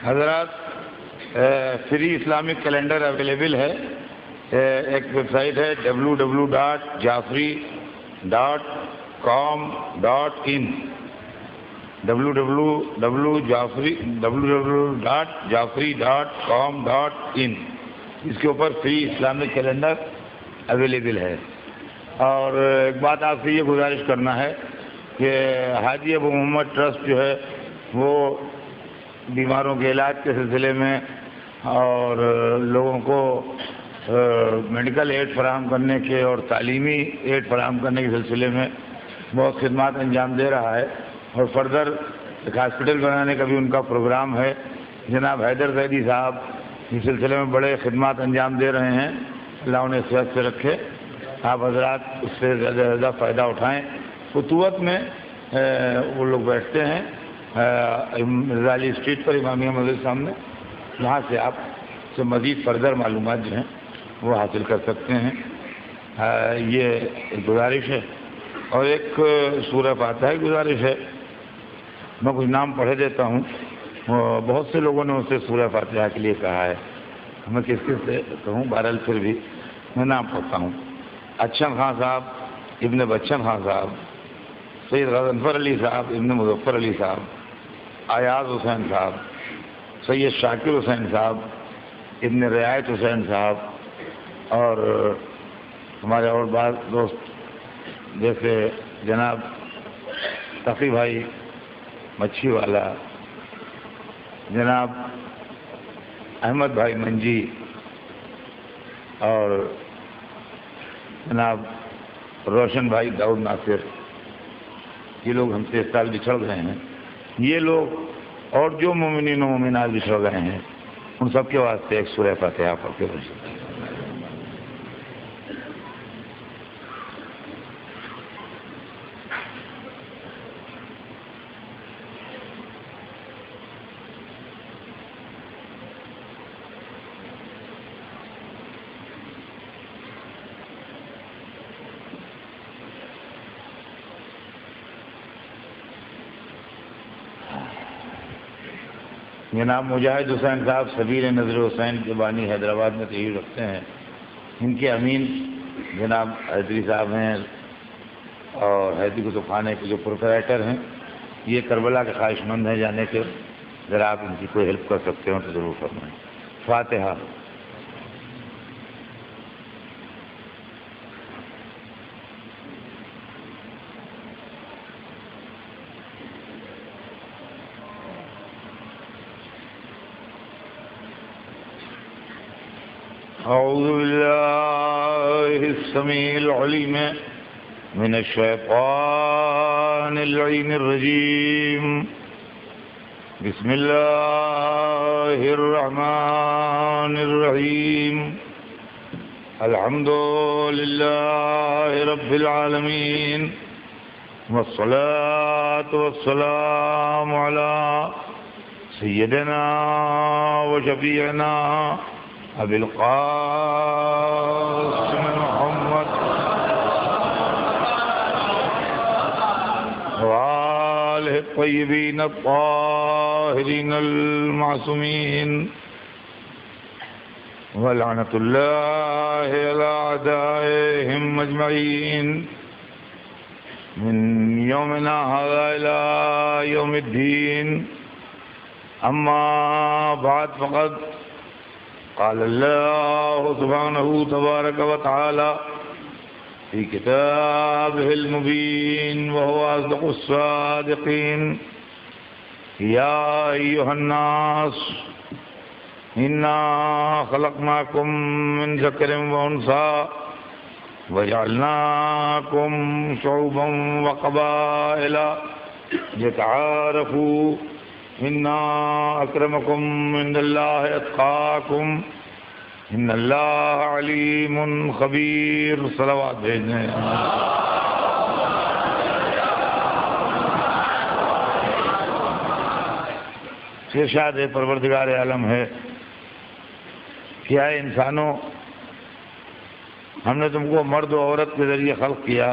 حضرات free Islamic calendar available ہے. ایک ویب سائٹ ہے www.jafri.com.in www.jafri.com.in اس کے اوپر فری اسلامک کیلنڈر اویلیبل ہے. اور ایک بات آپ سے یہ گزارش کرنا ہے کہ حاجی ابو محمد ٹرسٹ جو ہے وہ بیماروں کے علاج کے سلسلے میں اور لوگوں کو میڈیکل ایڈ فراہم کرنے کے اور تعلیمی ایڈ فراہم کرنے کے سلسلے میں بہت خدمات انجام دے رہا ہے. اور فردر ایک ہاسپٹل بنانے کا بھی ان کا پروگرام ہے. جناب حیدر زیدی صاحب اس سلسلے میں بڑے خدمات انجام دے رہے ہیں. اللہ انہیں صحت سے رکھے. آپ حضرات اس سے زیادہ سے زیادہ فائدہ اٹھائیں. فتوت میں وہ لوگ بیٹھتے ہیں مرزا علی اسٹریٹ پر امامیہ مسجد سامنے. وہاں سے آپ سے مزید فردر معلومات جو ہیں وہ حاصل کر سکتے ہیں. یہ ایک گزارش ہے. اور ایک سورہ فاتحہ کی گزارش ہے. میں کچھ نام پڑھ دیتا ہوں. بہت سے لوگوں نے اسے سورہ فاتحہ کے لیے کہا ہے. میں کس سے کہوں؟ بہرحال پھر بھی میں نام پڑھتا ہوں. اچھن خان صاحب ابن بچن خان صاحب، سید غضنفر علی صاحب ابن مظفر علی صاحب، ایاز حسین صاحب، سید شاکر حسین صاحب ابن رعایت حسین صاحب، اور ہمارے اور بعض دوست جیسے جناب تقی بھائی مچھی والا، جناب احمد بھائی منجی، اور جناب روشن بھائی داؤد ناصر. یہ لوگ ہم سے اس سال بچھڑ گئے ہیں. یہ لوگ اور جو مومنین و مومنات بچھڑ گئے ہیں ان سب کے واسطے ایک سورہ فاتحہ پڑھ کے بچھڑ. جناب مجاہد حسین صاحب سبیل نظر حسین کے بانی حیدرآباد میں تشریف رکھتے ہیں. ان کے امین جناب حیدری صاحب ہیں اور حیدری کتب خانے کے جو پروپرائٹر ہیں. یہ کربلا کے خواہش مند ہیں جانے کے. اگر آپ ان کی کوئی ہیلپ کر سکتے ہوں تو ضرور فرمائیں. فاتحہ. اعوذ باللہ السمیع العلیم من الشیطان اللعین الرجیم. بسم اللہ الرحمن الرحیم. الحمد للہ رب العالمین والصلاة والسلام علی سیدنا و شفیعنا ابی القاسم محمد وآلہ الطیبین الطاہرین المعصومین ولعنۃ اللہ علی اعدائہم اجمعین من یومنا ھذا الی یوم الدین. اما بعد فقد قال اللہ سبحانہ تبارک و تعالی فی کتابہ المبین وہو اصدق الصادقین. یا ایھا الناس انا خلقناکم من ذکر و انثی وَجَعَلْنَاكُمْ شُعُوبًا وَقَبَائِلَ لِتَعَارَفُوا إِنَّ أَكْرَمَكُمْ عِندَ اللَّهِ أَتْقَاكُمْ إِنَّ اللَّهَ عَلِيمٌ خَبِيرٌ. صلوات بھیجنے. ارشاد پروردگار عالم ہے کہ اے انسانوں، ہم نے تم کو مرد و عورت کے ذریعے خلق کیا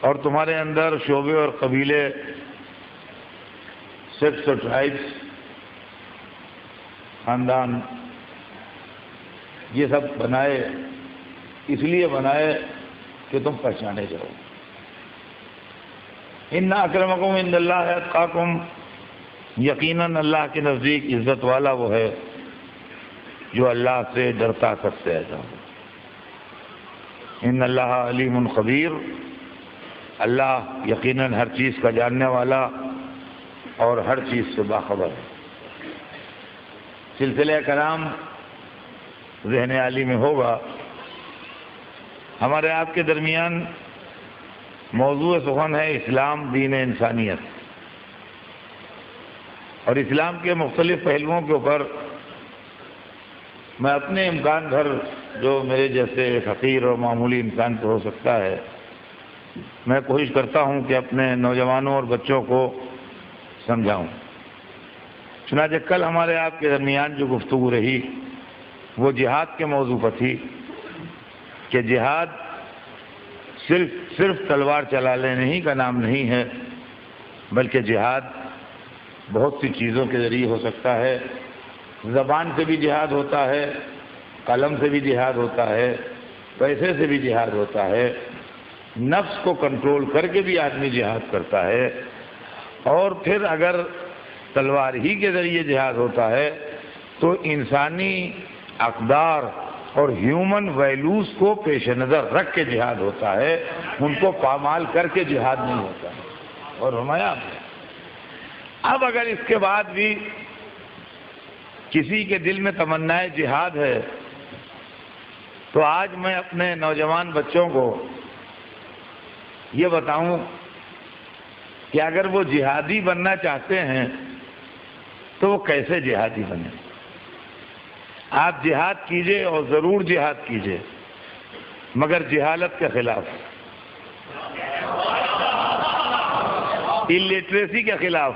اور تمہارے اندر شعبے اور قبیلے، سیکٹس اور ٹرائبس، خاندان، یہ سب بنائے. اس لیے بنائے کہ تم پہچانے جاؤ. ان اکرمکم عند اللہ اتقاکم، یقیناً اللہ کے نزدیک عزت والا وہ ہے جو اللہ سے ڈرتا سب سے زیادہ ہو. ان اللہ علیم خبیر، اللہ یقیناً ہر چیز کا جاننے والا اور ہر چیز سے باخبر ہے. سلسلہ کلام ذہن عالی میں ہوگا. ہمارے آپ کے درمیان موضوع سخن ہے اسلام دین انسانیت، اور اسلام کے مختلف پہلوؤں کے اوپر میں اپنے امکان بھر، جو میرے جیسے فقیر اور معمولی انسان کو ہو سکتا ہے، میں کوشش کرتا ہوں کہ اپنے نوجوانوں اور بچوں کو سمجھاؤں. چنانچہ کل ہمارے آپ کے درمیان جو گفتگو رہی وہ جہاد کے موضوع پر تھی کہ جہاد صرف تلوار چلا لینے ہی کا نام نہیں ہے، بلکہ جہاد بہت سی چیزوں کے ذریعے ہو سکتا ہے. زبان سے بھی جہاد ہوتا ہے، قلم سے بھی جہاد ہوتا ہے، پیسے سے بھی جہاد ہوتا ہے، نفس کو کنٹرول کر کے بھی آدمی جہاد کرتا ہے، اور پھر اگر تلوار ہی کے ذریعے جہاد ہوتا ہے تو انسانی اقدار اور ہیومن ویلیوز کو پیش نظر رکھ کے جہاد ہوتا ہے، ان کو پامال کر کے جہاد نہیں ہوتا. اور فرمایا اب اگر اس کے بعد بھی کسی کے دل میں تمنا جہاد ہے تو آج میں اپنے نوجوان بچوں کو یہ بتاؤں کہ اگر وہ جہادی بننا چاہتے ہیں تو وہ کیسے جہادی بنے. آپ جہاد کیجئے اور ضرور جہاد کیجئے، مگر جہالت کے خلاف، الٹریسی کے خلاف،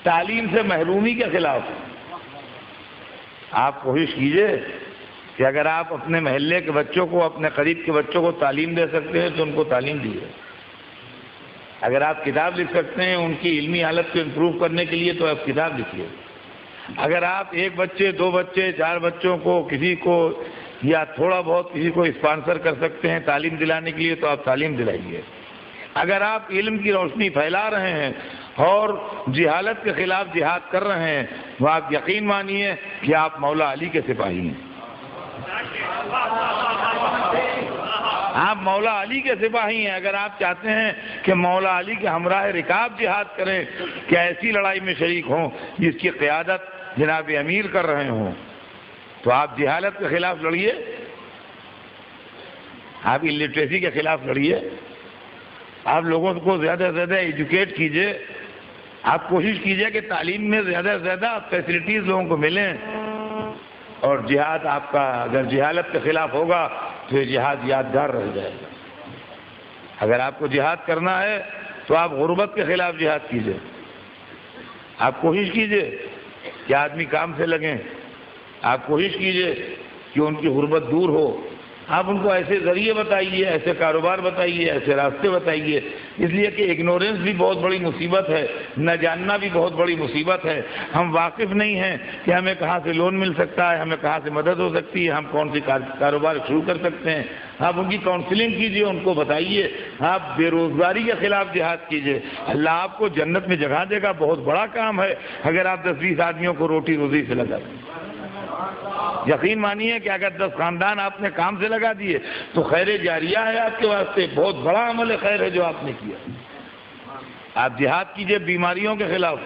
تعلیم سے محرومی کے خلاف. آپ کوشش کیجئے کہ اگر آپ اپنے محلے کے بچوں کو، اپنے قریب کے بچوں کو تعلیم دے سکتے ہیں تو ان کو تعلیم دیجیے. اگر آپ کتاب لکھ سکتے ہیں ان کی علمی حالت کو امپروو کرنے کے لیے تو آپ کتاب لکھیے. اگر آپ ایک بچے، دو بچے، چار بچوں کو، کسی کو یا تھوڑا بہت کسی کو اسپانسر کر سکتے ہیں تعلیم دلانے کے لیے تو آپ تعلیم دلائیے. اگر آپ علم کی روشنی پھیلا رہے ہیں اور جہالت کے خلاف جہاد کر رہے ہیں وہ آپ یقین مانیے کہ آپ مولا علی کے سپاہی ہیں. آپ مولا علی کے سپاہی ہیں. اگر آپ چاہتے ہیں کہ مولا علی کے ہمراہ رکاب جہاد کریں، کہ ایسی لڑائی میں شریک ہوں جس کی قیادت جناب امیر کر رہے ہوں، تو آپ جہالت کے خلاف لڑیے، آپ الٹریسی کے خلاف لڑیے، آپ لوگوں کو زیادہ سے زیادہ ایجوکیٹ کیجئے. آپ کوشش کیجئے کہ تعلیم میں زیادہ سے زیادہ فیسلٹیز لوگوں کو ملیں. اور جہاد آپ کا اگر جہالت کے خلاف ہوگا تو یہ جہاد یادگار رہ جائے گا. اگر آپ کو جہاد کرنا ہے تو آپ غربت کے خلاف جہاد کیجئے. آپ کوشش کیجئے کہ آدمی کام سے لگیں. آپ کوشش کیجئے کہ ان کی غربت دور ہو. آپ ان کو ایسے ذریعے بتائیے، ایسے کاروبار بتائیے، ایسے راستے بتائیے. اس لیے کہ اگنورینس بھی بہت بڑی مصیبت ہے، نہ جاننا بھی بہت بڑی مصیبت ہے. ہم واقف نہیں ہیں کہ ہمیں کہاں سے لون مل سکتا ہے، ہمیں کہاں سے مدد ہو سکتی ہے، ہم کون سی کاروبار شروع کر سکتے ہیں. آپ ان کی کاؤنسلنگ کیجئے، ان کو بتائیے. آپ بے روزگاری کے خلاف جہاد کیجئے. اللہ آپ کو جنت میں جگہ دے گا. بہت بڑا کام ہے اگر آپ 10-20 آدمیوں کو روٹی روزی سے لگا دیں. یقین مانیے کہ اگر 10 خاندان آپ نے کام سے لگا دیے تو خیر جاریہ ہے آپ کے واسطے. بہت بڑا عمل خیر ہے جو آپ نے کیا. آپ جہاد کیجئے بیماریوں کے خلاف.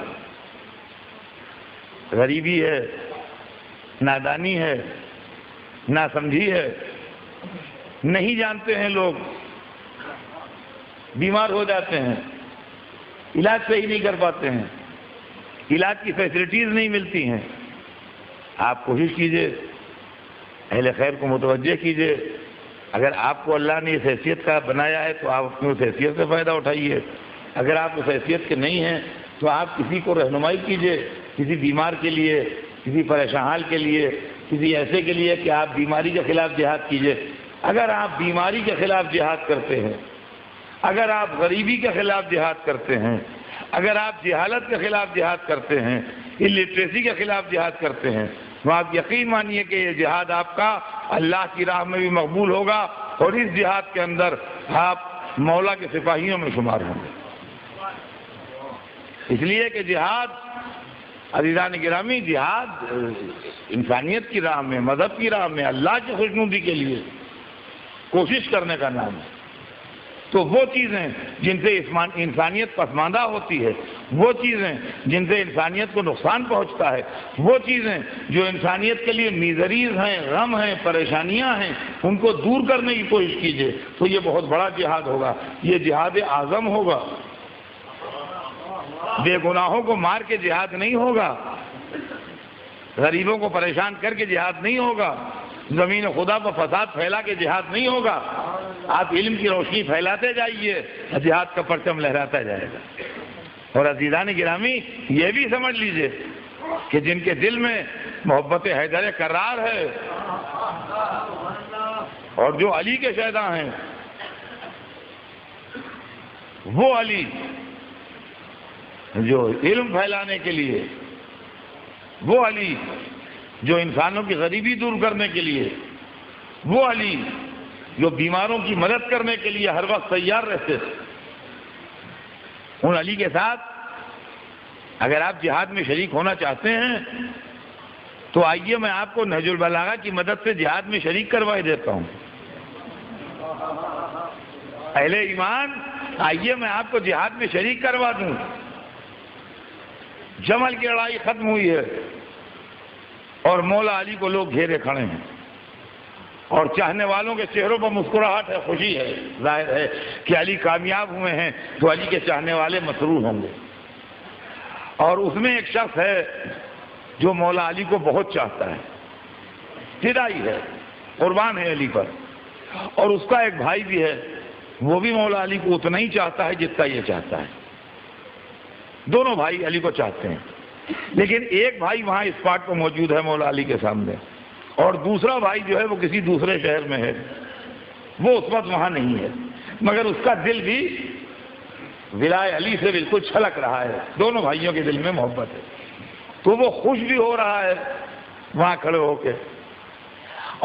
غریبی ہے، نادانی ہے، ناسمجھی ہے، نہیں جانتے ہیں، لوگ بیمار ہو جاتے ہیں، علاج صحیح نہیں کر پاتے ہیں، علاج کی فیسلٹیز نہیں ملتی ہیں۔ آپ کوشش کیجئے، اہل خیر کو متوجہ کیجئے، اگر آپ کو اللہ نے اس حیثیت کا بنایا ہے تو آپ اپنی اس حیثیت سے فائدہ اٹھائیے، اگر آپ اس حیثیت کے نہیں ہیں تو آپ کسی کو رہنمائی کیجئے، کسی بیمار کے لیے، کسی پریشان حال کے لیے، کسی ایسے کے لیے کہ آپ بیماری کے خلاف جہاد کیجئے۔ اگر آپ بیماری کے خلاف جہاد کرتے ہیں، اگر آپ غریبی کے خلاف جہاد کرتے ہیں، اگر آپ جہالت کے خلاف جہاد کرتے ہیں، الٹریسی کے خلاف جہاد کرتے ہیں، تو آپ یقین مانیے کہ یہ جہاد آپ کا اللہ کی راہ میں بھی مقبول ہوگا، اور اس جہاد کے اندر آپ مولا کے سپاہیوں میں شمار ہوں گے۔ اس لیے کہ جہاد، عزیزان گرامی، جہاد انسانیت کی راہ میں، مذہب کی راہ میں، اللہ کی خوشنودی کے لیے کوشش کرنے کا نام ہے۔ تو وہ چیزیں جن سے انسانیت پسماندہ ہوتی ہے، وہ چیزیں جن سے انسانیت کو نقصان پہنچتا ہے، وہ چیزیں جو انسانیت کے لیے میزریز ہیں، غم ہیں، پریشانیاں ہیں، ان کو دور کرنے کی کوشش کیجیے، تو یہ بہت بڑا جہاد ہوگا، یہ جہاد اعظم ہوگا۔ بے گناہوں کو مار کے جہاد نہیں ہوگا، غریبوں کو پریشان کر کے جہاد نہیں ہوگا، زمین خدا پر فساد پھیلا کے جہاد نہیں ہوگا۔ آپ علم کی روشنی پھیلاتے جائیے، جہاد کا پرچم لہراتا جائے گا۔ اور عزیزان گرامی، یہ بھی سمجھ لیجئے کہ جن کے دل میں محبت حیدر کرار ہے اور جو علی کے شیداں ہیں، وہ علی جو علم پھیلانے کے لیے، وہ علی جو انسانوں کی غریبی دور کرنے کے لیے، وہ علی جو بیماروں کی مدد کرنے کے لیے ہر وقت تیار رہتے تھے، ان علی کے ساتھ اگر آپ جہاد میں شریک ہونا چاہتے ہیں تو آئیے میں آپ کو نہج البلاغہ کی مدد سے جہاد میں شریک کروائے دیتا ہوں۔ اہل ایمان، آئیے میں آپ کو جہاد میں شریک کروا دوں۔ جمل کی لڑائی ختم ہوئی ہے اور مولا علی کو لوگ گھیرے کھڑے ہیں، اور چاہنے والوں کے چہروں پر مسکراہٹ ہے، خوشی ہے، ظاہر ہے کہ علی کامیاب ہوئے ہیں تو علی کے چاہنے والے مسرور ہوں گے۔ اور اس میں ایک شخص ہے جو مولا علی کو بہت چاہتا ہے، فدائی ہے، قربان ہے علی پر، اور اس کا ایک بھائی بھی ہے، وہ بھی مولا علی کو اتنا ہی چاہتا ہے جتنا یہ چاہتا ہے۔ دونوں بھائی علی کو چاہتے ہیں، لیکن ایک بھائی وہاں اس پاٹ پر موجود ہے مولا علی کے سامنے، اور دوسرا بھائی جو ہے وہ کسی دوسرے شہر میں ہے، وہ اس وقت وہاں نہیں ہے، مگر اس کا دل بھی ولائے علی سے بالکل چھلک رہا ہے، دونوں بھائیوں کے دل میں محبت ہے، تو وہ خوش بھی ہو رہا ہے وہاں کھڑے ہو کے،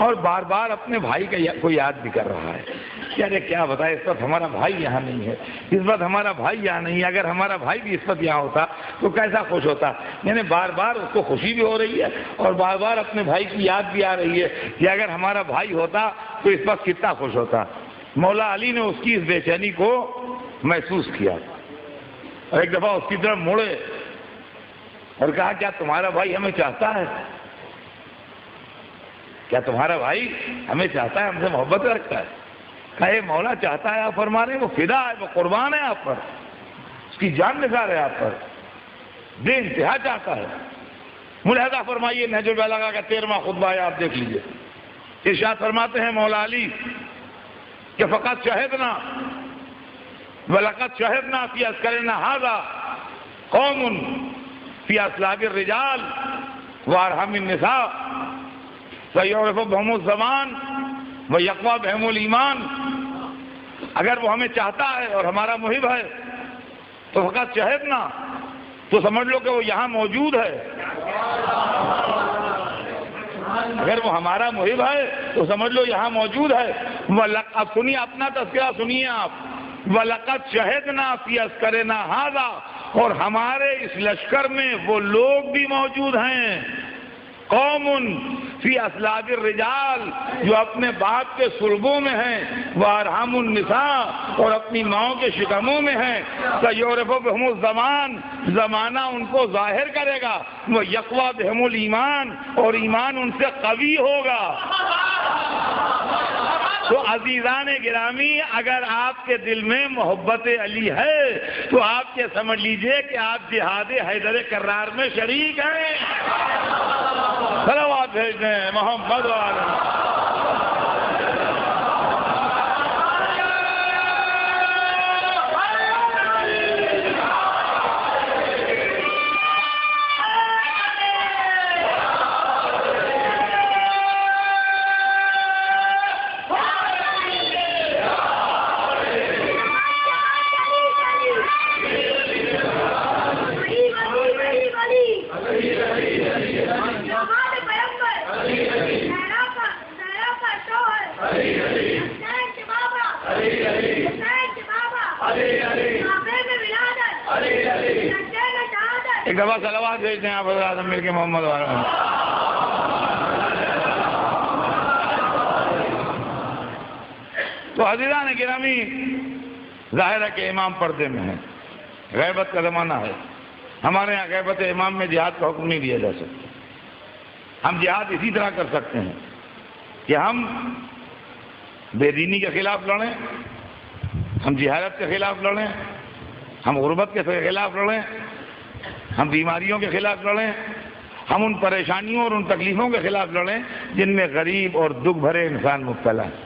اور بار بار اپنے بھائی کو یاد بھی کر رہا ہے کہ ارے کیا بتائے، اس وقت ہمارا بھائی یہاں نہیں ہے، اس وقت ہمارا بھائی یہاں نہیں ہے، اگر ہمارا بھائی بھی اس وقت یہاں ہوتا تو کیسا خوش ہوتا۔ یعنی بار بار اس کو خوشی بھی ہو رہی ہے اور بار بار اپنے بھائی کی یاد بھی آ رہی ہے کہ اگر ہمارا بھائی ہوتا تو اس وقت کتنا خوش ہوتا۔ مولا علی نے اس کی اس بے چینی کو محسوس کیا اور ایک دفعہ اس کی طرف مڑے اور کہا کیا تمہارا بھائی ہمیں چاہتا ہے؟ کیا تمہارا بھائی ہمیں چاہتا ہے، ہم سے محبت رکھتا ہے؟ کہے مولا چاہتا ہے، آپ فرما رہے ہیں، وہ فدا ہے، وہ قربان ہے آپ پر، اس کی جان نثار ہے آپ پر، بے انتہا چاہتا ہے۔ ملاحظہ فرمائیے نہج البلاغہ کا 13واں خطبہ ہے، آپ دیکھ لیجئے، ارشاد فرماتے ہیں مولا علی کہ فقط شہدنا وَلَقَدْ شَهِدْنَا فِي عَسْكَرِنَا هَذَا قَوْمٌ فِي أَصْلَابِ الرِّجَالِ وَأَرْحَمِ النِّسَاءِ فَيُعْرِفُ بِهِمُ الزَّمَانُ وَيَقْوَى بِهِمُ الْإِيمَانُ۔ اگر وہ ہمیں چاہتا ہے اور ہمارا محب ہے تو فقط شہدنا، تو سمجھ لو کہ وہ یہاں موجود ہے، اگر وہ ہمارا محب ہے تو سمجھ لو یہاں موجود ہے۔ اب سنیے، اپنا تذکرہ سنیے آپ، وَلَقَدْ شَهِدْنَا فِي عَسْكَرِنَا هَذَا، اور ہمارے اس لشکر میں وہ لوگ بھی موجود ہیں، قوم فی اصلاب الرجال، جو اپنے باپ کے صلبوں میں ہیں، وارحم النساء، اور اپنی ماؤں کے شکموں میں ہیں، سیعرف بہم الزمان، زمانہ ان کو ظاہر کرے گا، وہ یقوی بہم الایمان، اور ایمان ان سے قوی ہوگا۔ تو عزیزان گرامی، اگر آپ کے دل میں محبت علی ہے تو آپ یہ سمجھ لیجئے کہ آپ جہاد حیدر کرار میں شریک ہیں۔ صلوات بھیج دیں محمد وعلی۔ ایک دفعہ صلوات بھیجتے ہیں آپ حضرات مل کے محمد والا۔ تو عزیزان گرامی، ظاہر ہے کہ امام پردے میں ہے، غیبت کا زمانہ ہے۔ ہمارے یہاں غیبت امام میں جہاد کا حکم نہیں دیا جا سکتا۔ ہم جہاد اسی طرح کر سکتے ہیں کہ ہم بے دینی کے خلاف لڑیں، ہم جہالت کے خلاف لڑیں، ہم غربت کے خلاف لڑیں، ہم بیماریوں کے خلاف لڑیں، ہم ان پریشانیوں اور ان تکلیفوں کے خلاف لڑیں جن میں غریب اور دکھ بھرے انسان مبتلا ہے۔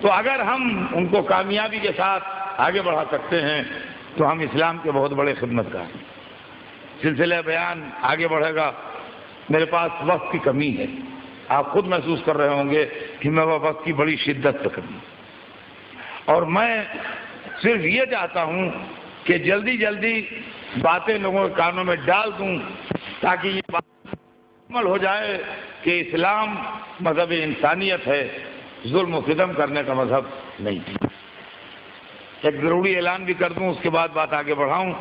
تو اگر ہم ان کو کامیابی کے ساتھ آگے بڑھا سکتے ہیں تو ہم اسلام کے بہت بڑے خدمت گار ہیں۔ سلسلہ بیان آگے بڑھے گا۔ میرے پاس وقت کی کمی ہے، آپ خود محسوس کر رہے ہوں گے کہ میں وقت کی بڑی شدت سے کمی، اور میں صرف یہ چاہتا ہوں کہ جلدی جلدی باتیں لوگوں کے کانوں میں ڈال دوں تاکہ یہ بات عمل ہو جائے کہ اسلام مذہب انسانیت ہے، ظلم و ستم کرنے کا مذہب نہیں۔ ایک ضروری اعلان بھی کر دوں، اس کے بعد بات آگے بڑھاؤں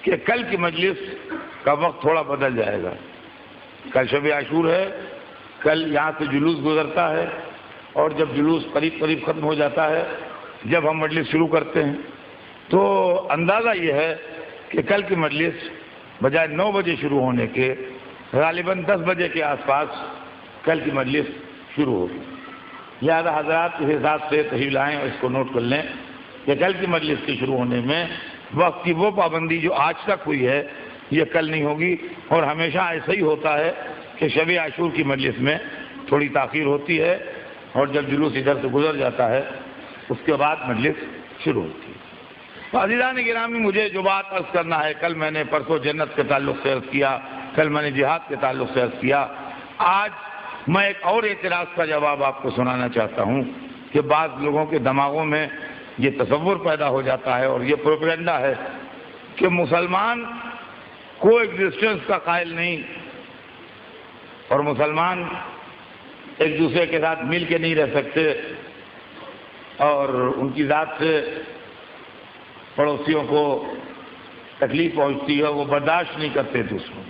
کہ کل کی مجلس کا وقت تھوڑا بدل جائے گا۔ کل شب عاشور ہے، کل یہاں سے جلوس گزرتا ہے، اور جب جلوس قریب قریب ختم ہو جاتا ہے، جب ہم مجلس شروع کرتے ہیں تو اندازہ یہ ہے کہ کل کی مجلس بجائے 9 بجے شروع ہونے کے غالباً 10 بجے کے آس پاس کل کی مجلس شروع ہوگی۔ لہذا حضرات اس حساب سے تشریف لائیں اور اس کو نوٹ کر لیں کہ کل کی مجلس کے شروع ہونے میں وقت کی وہ پابندی جو آج تک ہوئی ہے یہ کل نہیں ہوگی، اور ہمیشہ ایسا ہی ہوتا ہے کہ شب عاشور کی مجلس میں تھوڑی تاخیر ہوتی ہے، اور جب جلوس ادھر سے گزر جاتا ہے اس کے بعد مجلس شروع ہوتی ہے۔ تو عزیزان گرامی، مجھے جو بات عرض کرنا ہے، کل میں نے پرسوں جنت کے تعلق سے عرض کیا، کل میں نے جہاد کے تعلق سے عرض کیا، آج میں ایک اور اعتراض کا جواب آپ کو سنانا چاہتا ہوں کہ بعض لوگوں کے دماغوں میں یہ تصور پیدا ہو جاتا ہے اور یہ پروپیگنڈا ہے کہ مسلمان کو ایگزسٹنس کا قائل نہیں، اور مسلمان ایک دوسرے کے ساتھ مل کے نہیں رہ سکتے، اور ان کی ذات سے پڑوسیوں کو تکلیف پہنچتی ہے، وہ برداشت نہیں کرتے دوسروں۔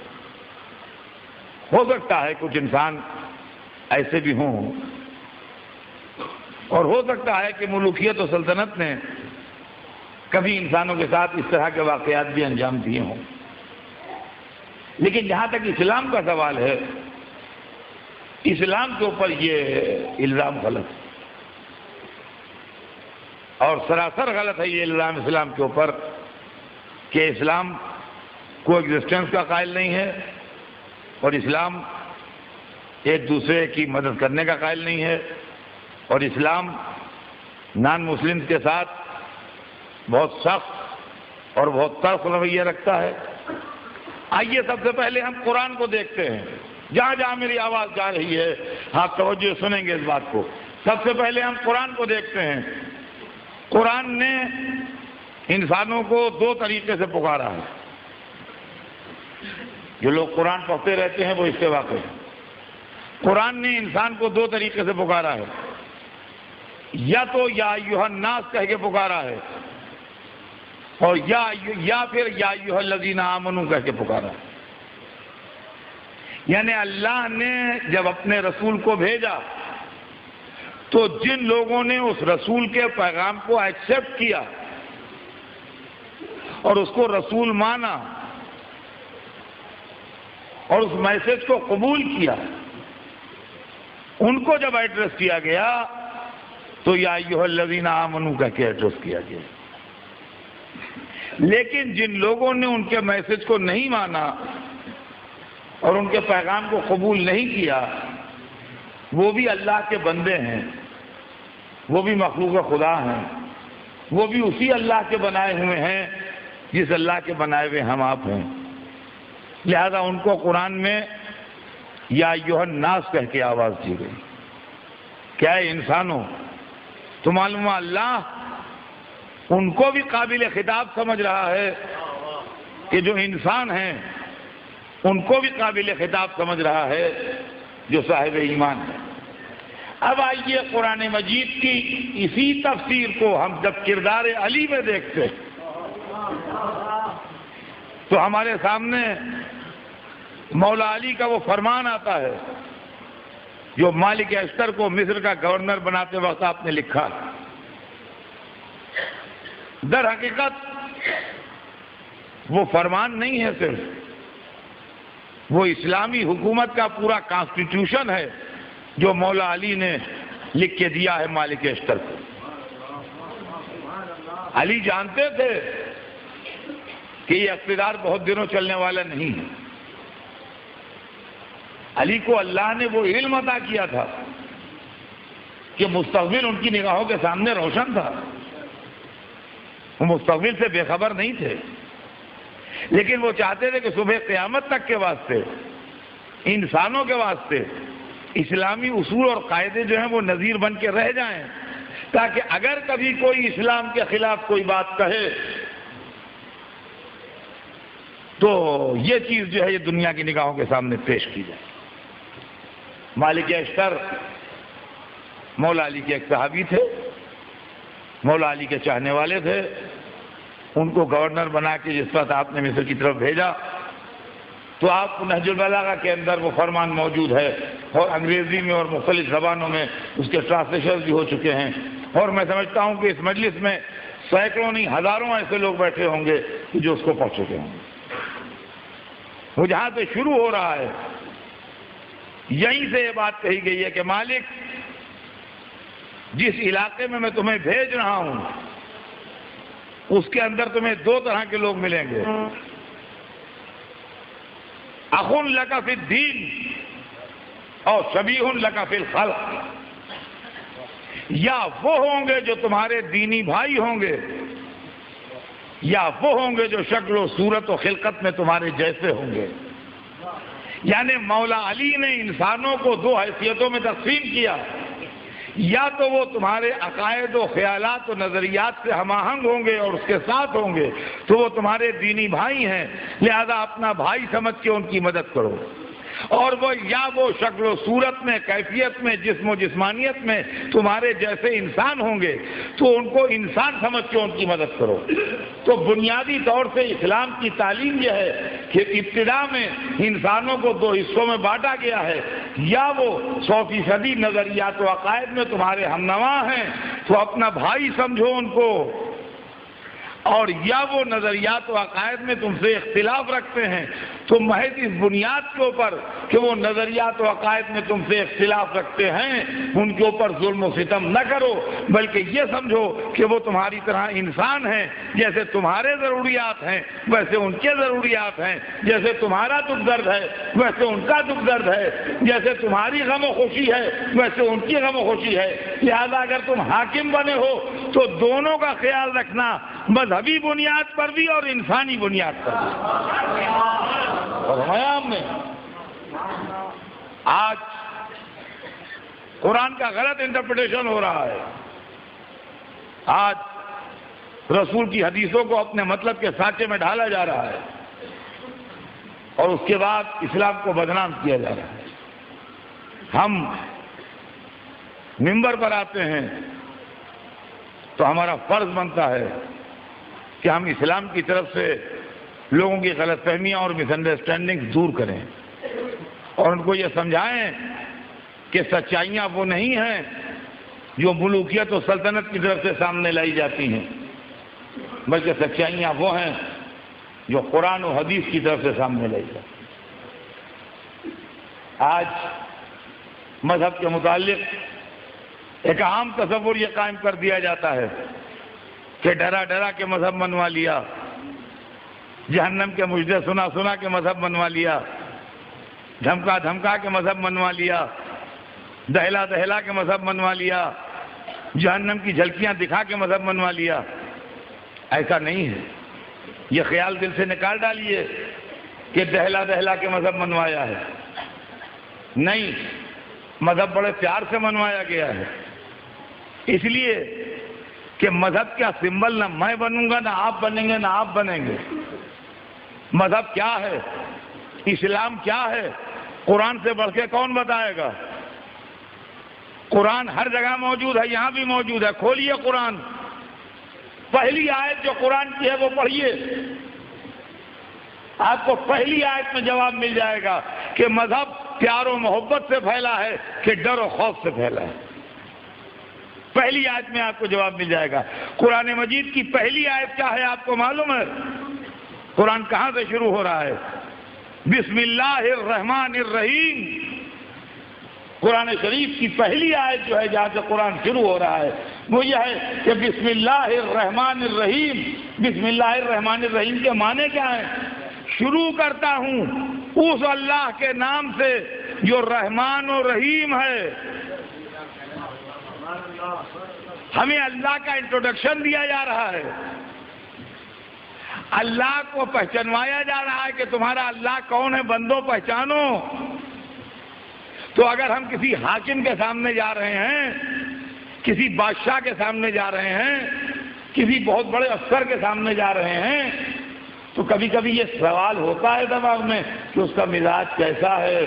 ہو سکتا ہے کچھ انسان ایسے بھی ہوں، اور ہو سکتا ہے کہ ملوکیت و سلطنت نے کبھی انسانوں کے ساتھ اس طرح کے واقعات بھی انجام دیے ہوں، لیکن جہاں تک اسلام کا سوال ہے، اسلام کے اوپر یہ الزام غلط ہے، اور سراسر غلط ہے یہ الزام اسلام کے اوپر کہ اسلام کو ایگزسٹنس کا قائل نہیں ہے، اور اسلام ایک دوسرے کی مدد کرنے کا قائل نہیں ہے، اور اسلام نان مسلم کے ساتھ بہت سخت اور بہت تلخ رویہ رکھتا ہے۔ آئیے سب سے پہلے ہم قرآن کو دیکھتے ہیں، جہاں جہاں میری آواز جا رہی ہے آپ توجہ سنیں گے اس بات کو۔ سب سے پہلے ہم قرآن کو دیکھتے ہیں۔ قرآن نے انسانوں کو 2 طریقے سے پکارا ہے۔ جو لوگ قرآن پڑھتے رہتے ہیں وہ اس سے واقف ہیں۔ قرآن نے انسان کو 2 طریقے سے پکارا ہے، یا تو یا ایھا الناس کہہ کے پکارا ہے، اور یا پھر یا ایھا الذین آمنوا کہہ کے پکارا ہے۔ یعنی اللہ نے جب اپنے رسول کو بھیجا تو جن لوگوں نے اس رسول کے پیغام کو ایکسپٹ کیا اور اس کو رسول مانا اور اس میسج کو قبول کیا، ان کو جب ایڈریس کیا گیا تو یا ایھا الذین آمنوا کہہ کے ایڈریس کیا گیا. لیکن جن لوگوں نے ان کے میسج کو نہیں مانا اور ان کے پیغام کو قبول نہیں کیا، وہ بھی اللہ کے بندے ہیں، وہ بھی مخلوق خدا ہیں، وہ بھی اسی اللہ کے بنائے ہوئے ہیں جس اللہ کے بنائے ہوئے ہم آپ ہیں. لہذا ان کو قرآن میں یا ایھا الناس کہہ کے آواز دی گئی. کیا ہے انسانوں؟ تو معلوم اللہ ان کو بھی قابل خطاب سمجھ رہا ہے کہ جو انسان ہیں، ان کو بھی قابل خطاب سمجھ رہا ہے جو صاحب ایمان ہے. اب آئیے قرآن مجید کی اسی تفسیر کو ہم جب کردار علی میں دیکھتے ہیں تو ہمارے سامنے مولا علی کا وہ فرمان آتا ہے جو مالک اشتر کو مصر کا گورنر بناتے وقت آپ نے لکھا. در حقیقت وہ فرمان نہیں ہے، صرف وہ اسلامی حکومت کا پورا کانسٹیٹیوشن ہے جو مولا علی نے لکھ کے دیا ہے مالک اشتر کو. علی جانتے تھے کہ یہ اقتدار بہت دنوں چلنے والا نہیں ہے. علی کو اللہ نے وہ علم عطا کیا تھا کہ مستقبل ان کی نگاہوں کے سامنے روشن تھا. وہ مستقبل سے بے خبر نہیں تھے، لیکن وہ چاہتے تھے کہ صبح قیامت تک کے واسطے، انسانوں کے واسطے اسلامی اصول اور قاعدے جو ہیں وہ نظیر بن کے رہ جائیں، تاکہ اگر کبھی کوئی اسلام کے خلاف کوئی بات کہے تو یہ چیز جو ہے یہ دنیا کی نگاہوں کے سامنے پیش کی جائے. مالک اشتر مولا علی کے ایک صحابی تھے، مولا علی کے چاہنے والے تھے. ان کو گورنر بنا کے جس وقت آپ نے مصر کی طرف بھیجا تو آپ کو نہج البلاغہ کے اندر وہ فرمان موجود ہے، اور انگریزی میں اور مختلف زبانوں میں اس کے ٹرانسلیشن بھی ہو چکے ہیں. اور میں سمجھتا ہوں کہ اس مجلس میں سینکڑوں نہیں ہزاروں ایسے لوگ بیٹھے ہوں گے جو اس کو پڑھ چکے ہوں گے. وہ جہاں سے شروع ہو رہا ہے یہیں سے یہ بات کہی گئی ہے کہ مالک، جس علاقے میں تمہیں بھیج رہا ہوں اس کے اندر تمہیں دو طرح کے لوگ ملیں گے. اخ لک فی الدین اور شبیہ لک فی الخلق. یا وہ ہوں گے جو تمہارے دینی بھائی ہوں گے، یا وہ ہوں گے جو شکل و صورت و خلقت میں تمہارے جیسے ہوں گے. یعنی مولا علی نے انسانوں کو دو حیثیتوں میں تقسیم کیا. یا تو وہ تمہارے عقائد و خیالات و نظریات سے ہم آہنگ ہوں گے اور اس کے ساتھ ہوں گے تو وہ تمہارے دینی بھائی ہیں، لہذا اپنا بھائی سمجھ کے ان کی مدد کرو. اور وہ یا وہ شکل و صورت میں، کیفیت میں، جسم و جسمانیت میں تمہارے جیسے انسان ہوں گے تو ان کو انسان سمجھ کے ان کی مدد کرو. تو بنیادی طور سے اسلام کی تعلیم یہ ہے کہ ابتدا میں انسانوں کو دو حصوں میں بانٹا گیا ہے. یا وہ 100% نظریات و عقائد میں تمہارے ہمنوا ہیں تو اپنا بھائی سمجھو ان کو، اور یا وہ نظریات و عقائد میں تم سے اختلاف رکھتے ہیں تو محض اس بنیاد کے اوپر کہ وہ نظریات و عقائد میں تم سے اختلاف رکھتے ہیں ان کے اوپر ظلم و ستم نہ کرو، بلکہ یہ سمجھو کہ وہ تمہاری طرح انسان ہیں. جیسے تمہارے ضروریات ہیں ویسے ان کے ضروریات ہیں، جیسے تمہارا دکھ درد ہے ویسے ان کا دکھ درد ہے، جیسے تمہاری غم و خوشی ہے ویسے ان کی غم و خوشی ہے. لہذا اگر تم حاکم بنے ہو تو دونوں کا خیال رکھنا، مذہبی بنیاد پر بھی اور انسانی بنیاد پر بھی. اور ہم نے آج قرآن کا غلط انٹرپریٹیشن ہو رہا ہے. آج رسول کی حدیثوں کو اپنے مطلب کے سانچے میں ڈھالا جا رہا ہے اور اس کے بعد اسلام کو بدنام کیا جا رہا ہے. ہم منبر پر آتے ہیں تو ہمارا فرض بنتا ہے کہ ہم اسلام کی طرف سے لوگوں کی غلط فہمیاں اور مس انڈرسٹینڈنگ دور کریں اور ان کو یہ سمجھائیں کہ سچائیاں وہ نہیں ہیں جو ملوکیت و سلطنت کی طرف سے سامنے لائی جاتی ہیں، بلکہ سچائیاں وہ ہیں جو قرآن و حدیث کی طرف سے سامنے لائی جاتی ہیں. آج مذہب کے متعلق ایک عام تصور یہ قائم کر دیا جاتا ہے کہ ڈرا ڈرا کے مذہب منوا لیا، جہنم کے مجدے سنا سنا کے مذہب منوا لیا، دھمکا دھمکا کے مذہب منوا لیا، دہلا دہلا کے مذہب منوا لیا، جہنم کی جھلکیاں دکھا کے مذہب منوا لیا۔ ایسا نہیں ہے، یہ خیال دل سے نکال ڈالیے کہ دہلا دہلا کے مذہب منوایا ہے۔ نہیں، مذہب بڑے پیار سے منوایا گیا ہے، اس لیے کہ مذہب کا سمبل نہ میں بنوں گا، نہ آپ بنیں گے، نہ آپ بنیں گے۔ مذہب کیا ہے، اسلام کیا ہے، قرآن سے بڑھ کے کون بتائے گا؟ قرآن ہر جگہ موجود ہے، یہاں بھی موجود ہے۔ کھولیے قرآن، پہلی آیت جو قرآن کی ہے وہ پڑھیے، آپ کو پہلی آیت میں جواب مل جائے گا کہ مذہب پیار و محبت سے پھیلا ہے کہ ڈر و خوف سے پھیلا ہے۔ پہلی آیت میں آپ کو جواب مل جائے گا۔ قرآن مجید کی پہلی آیت کیا ہے آپ کو معلوم ہے؟ قرآن کہاں سے شروع ہو رہا ہے؟ بسم اللہ الرحمن الرحیم۔ قرآن شریف کی پہلی آیت جو ہے جہاں سے قرآن شروع ہو رہا ہے وہ یہ ہے کہ بسم اللہ الرحمن الرحیم۔ بسم اللہ الرحمن الرحیم کے معنی کیا ہے؟ شروع کرتا ہوں اس اللہ کے نام سے جو رحمان و رحیم ہے۔ ہمیں اللہ کا انٹروڈکشن دیا جا رہا ہے، اللہ کو پہچانوایا جا رہا ہے کہ تمہارا اللہ کون ہے، بندوں پہچانو۔ تو اگر ہم کسی حاکم کے سامنے جا رہے ہیں، کسی بادشاہ کے سامنے جا رہے ہیں، کسی بہت بڑے افسر کے سامنے جا رہے ہیں، تو کبھی کبھی یہ سوال ہوتا ہے دماغ میں کہ اس کا مزاج کیسا ہے،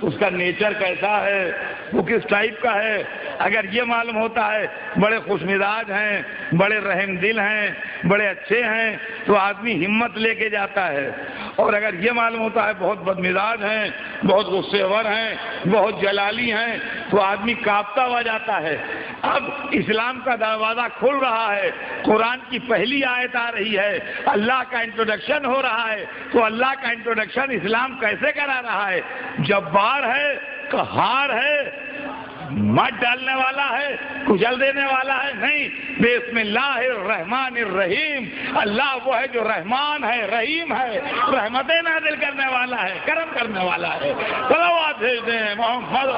اس کا نیچر کیسا ہے، وہ کس ٹائپ کا ہے۔ اگر یہ معلوم ہوتا ہے بڑے خوش مزاج ہیں، بڑے رحم دل ہیں، بڑے اچھے ہیں، تو آدمی ہمت لے کے جاتا ہے۔ اور اگر یہ معلوم ہوتا ہے بہت بد مزاج ہیں، بہت غصے ور ہیں، بہت جلالی ہیں، تو آدمی کانپتا ہوا جاتا ہے۔ اب اسلام کا دروازہ کھل رہا ہے، قرآن کی پہلی آیت آ رہی ہے، اللہ کا انٹروڈکشن ہو رہا ہے۔ تو اللہ کا انٹروڈکشن اسلام کیسے کرا رہا ہے؟ جبار ہے، قہار ہے، مت ڈالنے والا ہے، کچل دینے والا ہے؟ نہیں، بسم اللہ الرحمن الرحیم۔ اللہ وہ ہے جو رحمان ہے، رحیم ہے، رحمتیں نازل کرنے والا ہے، کرم کرنے والا ہے۔ صلوات بھیج دیں محمد۔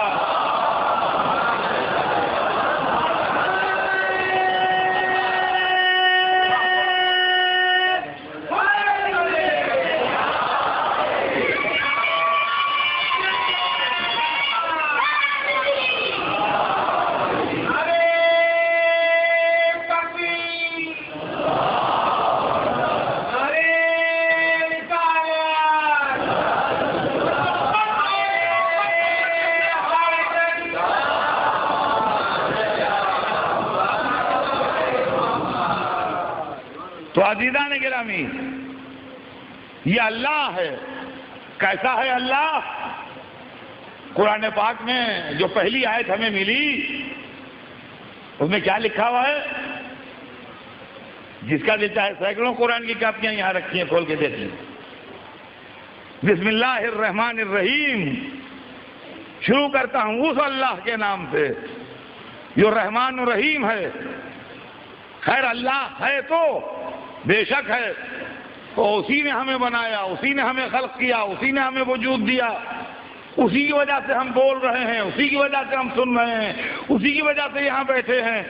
تو عزیزان گرامی، یہ اللہ ہے۔ کیسا ہے اللہ؟ قرآن پاک میں جو پہلی آیت ہمیں ملی اس میں کیا لکھا ہوا ہے؟ جس کا دل چاہے سینکڑوں قرآن کی کاپیاں یہاں رکھی ہیں، کھول کے دیکھیں۔ بسم اللہ الرحمن الرحیم، شروع کرتا ہوں اس اللہ کے نام سے جو رحمان الرحیم ہے۔ خیر اللہ ہے تو بے شک ہے، تو اسی نے ہمیں بنایا، اسی نے ہمیں خلق کیا، اسی نے ہمیں وجود دیا، اسی کی وجہ سے ہم بول رہے ہیں، اسی کی وجہ سے ہم سن رہے ہیں، اسی کی وجہ سے یہاں بیٹھے ہیں۔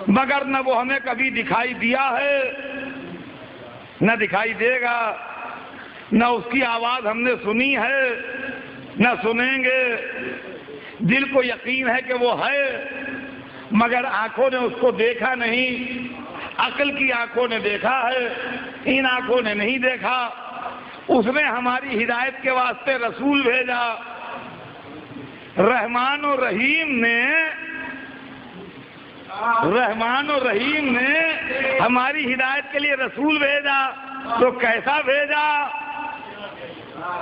مگر نہ وہ ہمیں کبھی دکھائی دیا ہے، نہ دکھائی دے گا، نہ اس کی آواز ہم نے سنی ہے، نہ سنیں گے۔ دل کو یقین ہے کہ وہ ہے، مگر آنکھوں نے اس کو دیکھا نہیں۔ عقل کی آنکھوں نے دیکھا ہے، ان آنکھوں نے نہیں دیکھا۔ اس نے ہماری ہدایت کے واسطے رسول بھیجا۔ رحمان و رحیم نے ہماری ہدایت کے لیے رسول بھیجا، تو کیسا بھیجا؟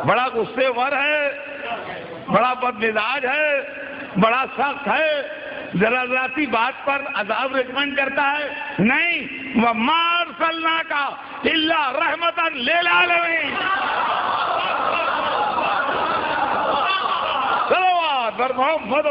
بڑا غصے ور ہے، بڑا بد مزاج ہے، بڑا سخت ہے، ذرا ذاتی بات پر عذاب ریکمینڈ کرتا ہے؟ نہیں، وَمَا أَرْسَلْنَاكَ إِلَّا رَحْمَةً لِلْعَالَمِينَ۔ صلوات پر محمد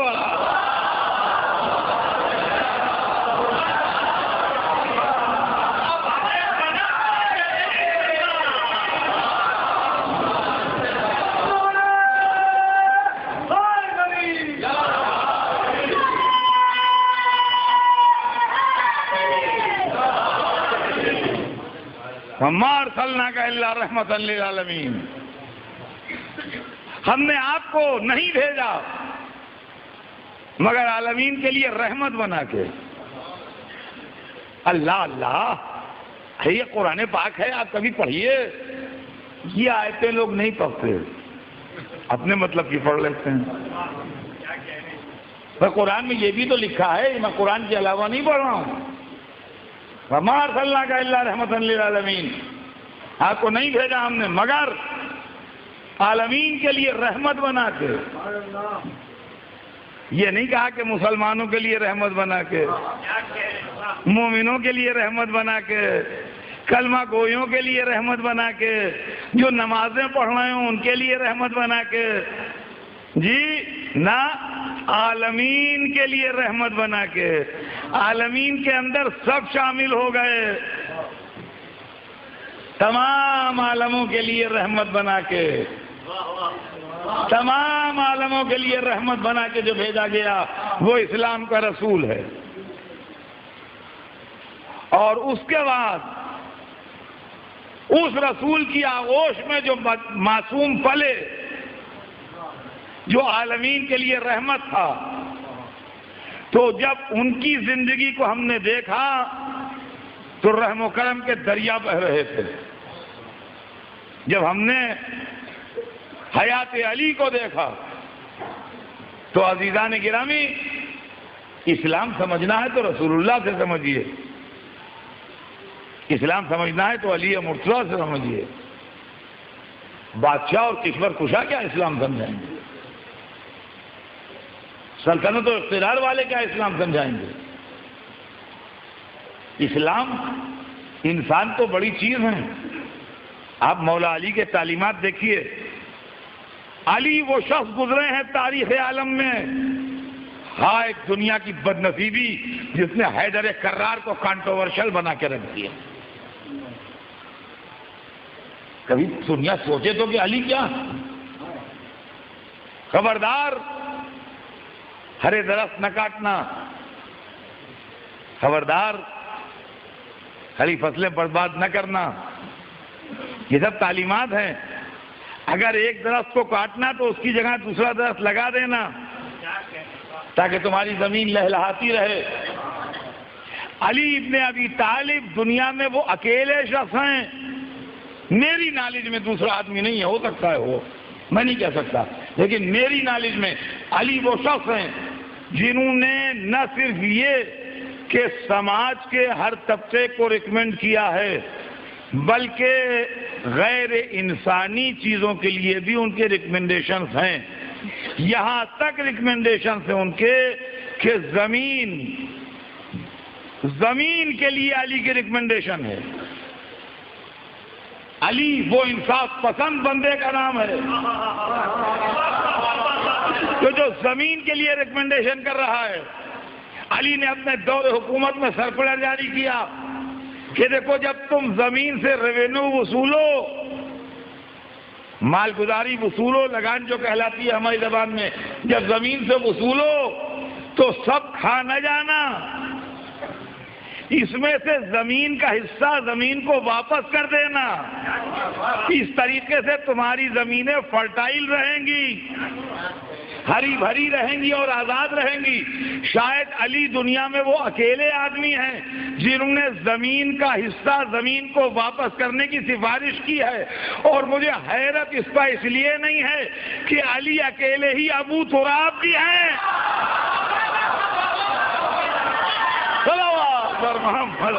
وَمَا أَرْسَلْنَاكَ إِلَّا رَحْمَةً لِلْعَالَمِينَ، ہم نے آپ کو نہیں بھیجا مگر عالمین کے لیے رحمت بنا کے۔ اللہ اللہ، یہ قرآن پاک ہے، آپ کبھی پڑھیے۔ یہ آیتیں لوگ نہیں پڑھتے، اپنے مطلب کی پڑھ لیتے ہیں۔ پر قرآن میں یہ بھی تو لکھا ہے، میں قرآن کے علاوہ نہیں پڑھ رہا ہوں۔ وَمَا أَرْسَلْنَاكَ إِلَّا رَحْمَةً لِلْعَالَمِينَ، آپ کو نہیں بھیجا ہم نے مگر عالمین کے لیے رحمت بنا کے۔ یہ نہیں کہا کہ مسلمانوں کے لیے رحمت بنا کے، مومنوں کے لیے رحمت بنا کے، کلمہ گویوں کے لیے رحمت بنا کے، جو نمازیں پڑھ رہے ہوں ان کے لیے رحمت بنا کے، جی نہ، عالمین کے لیے رحمت بنا کے۔ عالمین کے اندر سب شامل ہو گئے، تمام عالموں کے لیے رحمت بنا کے، تمام عالموں کے لیے رحمت بنا کے جو بھیجا گیا وہ اسلام کا رسول ہے۔ اور اس کے بعد اس رسول کی آغوش میں جو معصوم پلے، جو عالمین کے لیے رحمت تھا، تو جب ان کی زندگی کو ہم نے دیکھا تو رحم و کرم کے دریا بہ رہے تھے۔ جب ہم نے حیات علی کو دیکھا تو عزیزان گرامی، اسلام سمجھنا ہے تو رسول اللہ سے سمجھیے، اسلام سمجھنا ہے تو علی مرتضیٰ سے سمجھیے۔ بادشاہ اور کشور کشا کیا اسلام سمجھائیں گے؟ سلطنت و اقتدار والے کیا اسلام سمجھائیں گے؟ اسلام، انسان تو بڑی چیز ہے۔ آپ مولا علی کے تعلیمات دیکھیے، علی وہ شخص گزرے ہیں تاریخ عالم میں، ہاں ایک دنیا کی بد نصیبی جس نے حیدر کرار کو کانٹروورشل بنا کے رکھ دیا۔ کبھی دنیا سوچے تو کہ علی کیا؟ خبردار، ہرے درخت نہ کاٹنا، خبردار ہری فصلیں برباد نہ کرنا، یہ سب تعلیمات ہیں۔ اگر ایک درخت کو کاٹنا تو اس کی جگہ دوسرا درخت لگا دینا تاکہ تمہاری زمین لہلہاتی رہے۔ علی ابن ابی طالب دنیا میں وہ اکیلے شخص ہیں، میری نالج میں دوسرا آدمی نہیں ہے، ہو سکتا ہے ہو، میں نہیں کہہ سکتا، لیکن میری نالج میں علی وہ شخص ہیں جنہوں نے نہ صرف یہ کہ سماج کے ہر طبقے کو ریکمینڈ کیا ہے بلکہ غیر انسانی چیزوں کے لیے بھی ان کے ریکمینڈیشنز ہیں۔ یہاں تک ریکمینڈیشنز ہیں ان کے کہ زمین کے لیے علی کی ریکمینڈیشن ہے۔ علی وہ انصاف پسند بندے کا نام ہے جو زمین کے لیے ریکمینڈیشن کر رہا ہے۔ علی نے اپنے دور حکومت میں سرکولر جاری کیا کہ دیکھو جب تم زمین سے ریونیو وصولو، مالگزاری وصولو، لگان جو کہلاتی ہے ہماری زبان میں، جب زمین سے وصولو تو سب کھا نہ جانا، اس میں سے زمین کا حصہ زمین کو واپس کر دینا، اس طریقے سے تمہاری زمینیں فرٹائل رہیں گی، ہری بھری رہیں گی اور آزاد رہیں گی۔ شاید علی دنیا میں وہ اکیلے آدمی ہیں جنہوں نے زمین کا حصہ زمین کو واپس کرنے کی سفارش کی ہے، اور مجھے حیرت اس پر اس لیے نہیں ہے کہ علی اکیلے ہی ابو تراب بھی ہیں۔ صلوات بر محمد۔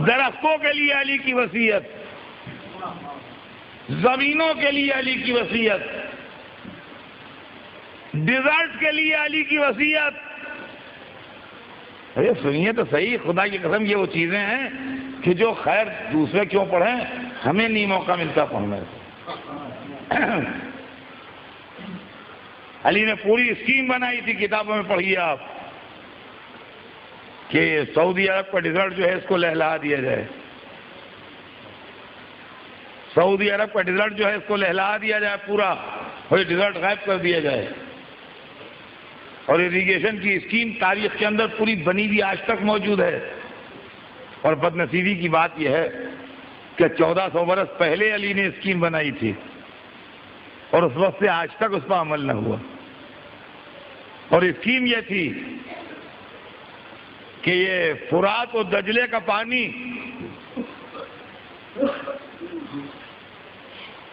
درختوں کے لیے علی کی وصیت، زمینوں کے لیے علی کی وصیت، ڈیزرٹ کے لیے علی کی وصیت. ارے سنیے تو صحیح، خدا کی قسم یہ وہ چیزیں ہیں کہ جو خیر دوسرے کیوں پڑھیں، ہمیں نہیں موقع ملتا پڑھنے سے. علی نے پوری اسکیم بنائی تھی، کتابوں میں پڑھیے آپ، کہ سعودی عرب کا ڈیزرٹ جو ہے اس کو لہلا دیا جائے. سعودی عرب کا ڈیزرٹ جو ہے اس کو لہلا دیا جائے پورا، اور یہ ڈیزرٹ غائب کر دیا جائے. اور اریگیشن کی اسکیم تاریخ کے اندر پوری بنی ہوئی آج تک موجود ہے. اور بد نصیبی کی بات یہ ہے کہ 1400 برس پہلے علی نے اسکیم بنائی تھی، اور اس وقت سے آج تک اس پر عمل نہ ہوا. اور اسکیم یہ تھی کہ یہ فرات اور دجلے کا پانی،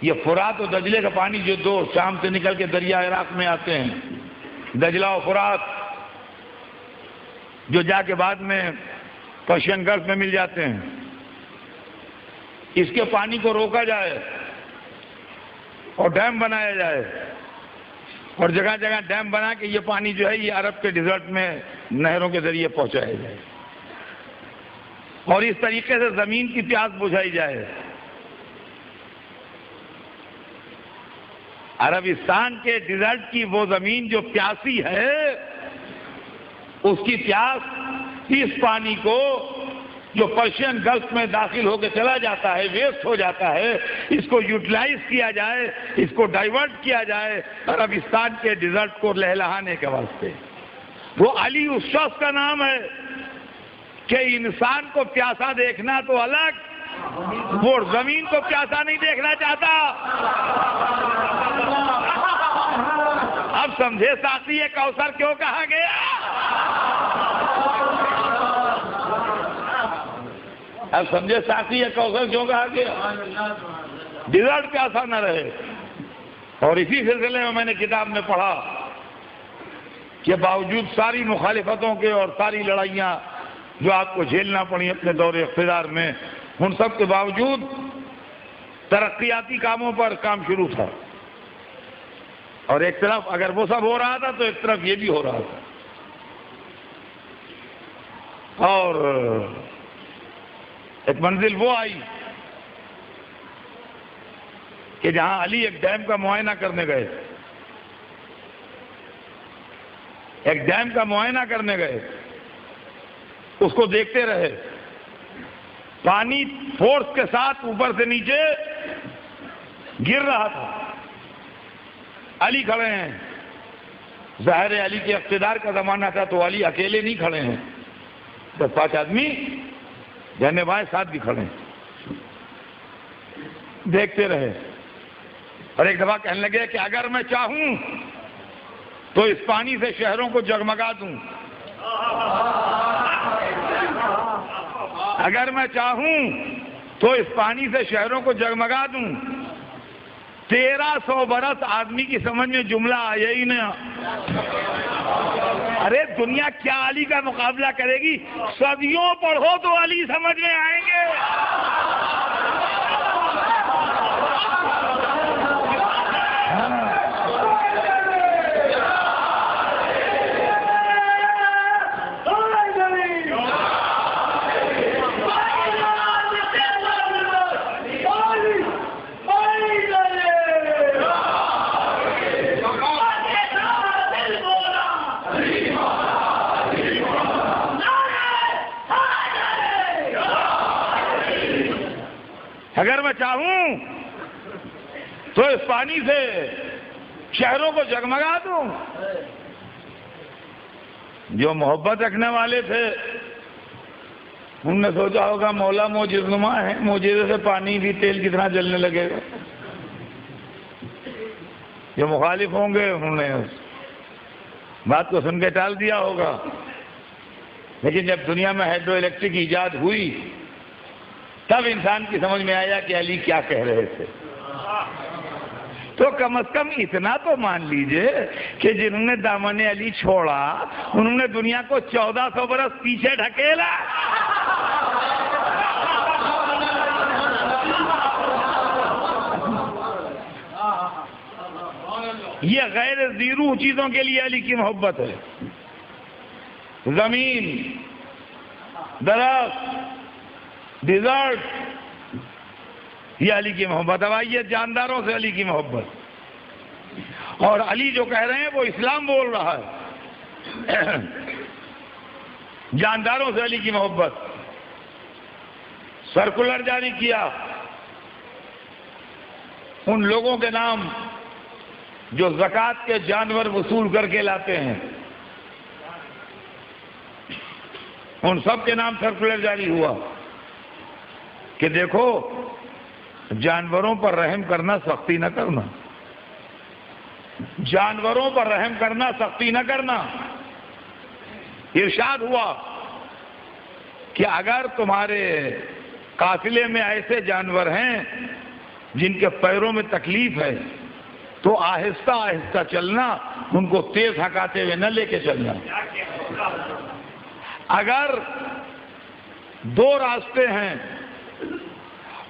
یہ فرات اور دجلے کا پانی جو دو شام سے نکل کے دریا عراق میں آتے ہیں، دجلہ و فرات، جو جا کے بعد میں پرشین گلف میں مل جاتے ہیں، اس کے پانی کو روکا جائے اور ڈیم بنایا جائے، اور جگہ جگہ ڈیم بنا کے یہ پانی جو ہے یہ عرب کے ڈیزرٹ میں نہروں کے ذریعے پہنچایا جائے، اور اس طریقے سے زمین کی پیاس بجھائی جائے. عربستان کے ڈیزرٹ کی وہ زمین جو پیاسی ہے، اس کی پیاس اس پانی کو جو پرشین گلف میں داخل ہو کے چلا جاتا ہے، ویسٹ ہو جاتا ہے، اس کو یوٹیلائز کیا جائے، اس کو ڈائیورٹ کیا جائے عربستان کے ڈیزرٹ کو لہلانے کے واسطے. وہ علی اس شخص کا نام ہے کہ انسان کو پیاسا دیکھنا تو الگ، وہ زمین کو پیاسا نہیں دیکھنا چاہتا. اب سمجھے ساتھی کوثر کیوں کہا گیا؟ اب سمجھے ساتھی کوثر کیوں کہا گیا؟ ڈیزرٹ پیاسا نہ رہے. اور اسی سلسلے میں نے کتاب میں پڑھا کہ باوجود ساری مخالفتوں کے اور ساری لڑائیاں جو آپ کو جھیلنا پڑی اپنے دور اقتدار میں، ان سب کے باوجود ترقیاتی کاموں پر کام شروع تھا. اور ایک طرف اگر وہ سب ہو رہا تھا تو ایک طرف یہ بھی ہو رہا تھا. اور ایک منزل وہ آئی کہ جہاں علی ایک ڈیم کا معائنہ کرنے گئے، ایک ڈیم کا معائنہ کرنے گئے، اس کو دیکھتے رہے. پانی فورس کے ساتھ اوپر سے نیچے گر رہا تھا. علی کھڑے ہیں، ظاہر ہے علی کے اقتدار کا زمانہ تھا تو علی اکیلے نہیں کھڑے ہیں، 10-5 آدمی جہنے بھائی ساتھ بھی کھڑے ہیں. دیکھتے رہے اور ایک دفعہ کہنے لگے کہ اگر میں چاہوں تو اس پانی سے شہروں کو جگمگا دوں، اگر میں چاہوں تو اس پانی سے شہروں کو جگمگا دوں. 1300 برس آدمی کی سمجھ میں جملہ آیا ہی نہیں. ارے دنیا کیا علی کا مقابلہ کرے گی؟ صدیوں پڑھو تو علی سمجھ میں آئیں گے. اگر میں چاہوں تو اس پانی سے شہروں کو جگمگا دوں. جو محبت رکھنے والے تھے انہوں نے سوچا ہوگا مولا معجز نما ہے، معجزے سے پانی بھی تیل کی طرح جلنے لگے گا. جو مخالف ہوں گے انہوں نے بات کو سن کے ٹال دیا ہوگا. لیکن جب دنیا میں ہائیڈرو الیکٹرک ایجاد ہوئی تب انسان کی سمجھ میں آیا کہ علی کیا کہہ رہے تھے. تو کم از کم اتنا تو مان لیجئے کہ جنہوں نے دامن علی چھوڑا انہوں نے دنیا کو 1400 برس پیچھے ڈھکیلا. یہ غیر زیرو چیزوں کے لیے علی کی محبت ہے. زمین، درخت، ڈیزرٹ، یہ علی کی محبت. اب آئیے جانداروں سے علی کی محبت. اور علی جو کہہ رہے ہیں وہ اسلام بول رہا ہے. جانداروں سے علی کی محبت. سرکولر جاری کیا ان لوگوں کے نام جو زکوٰۃ کے جانور وصول کر کے لاتے ہیں، ان سب کے نام سرکولر جاری ہوا کہ دیکھو جانوروں پر رحم کرنا سختی نہ کرنا، جانوروں پر رحم کرنا سختی نہ کرنا. ارشاد ہوا کہ اگر تمہارے قافلے میں ایسے جانور ہیں جن کے پیروں میں تکلیف ہے تو آہستہ آہستہ چلنا، ان کو تیز ہکاتے ہوئے نہ لے کے چلنا. اگر دو راستے ہیں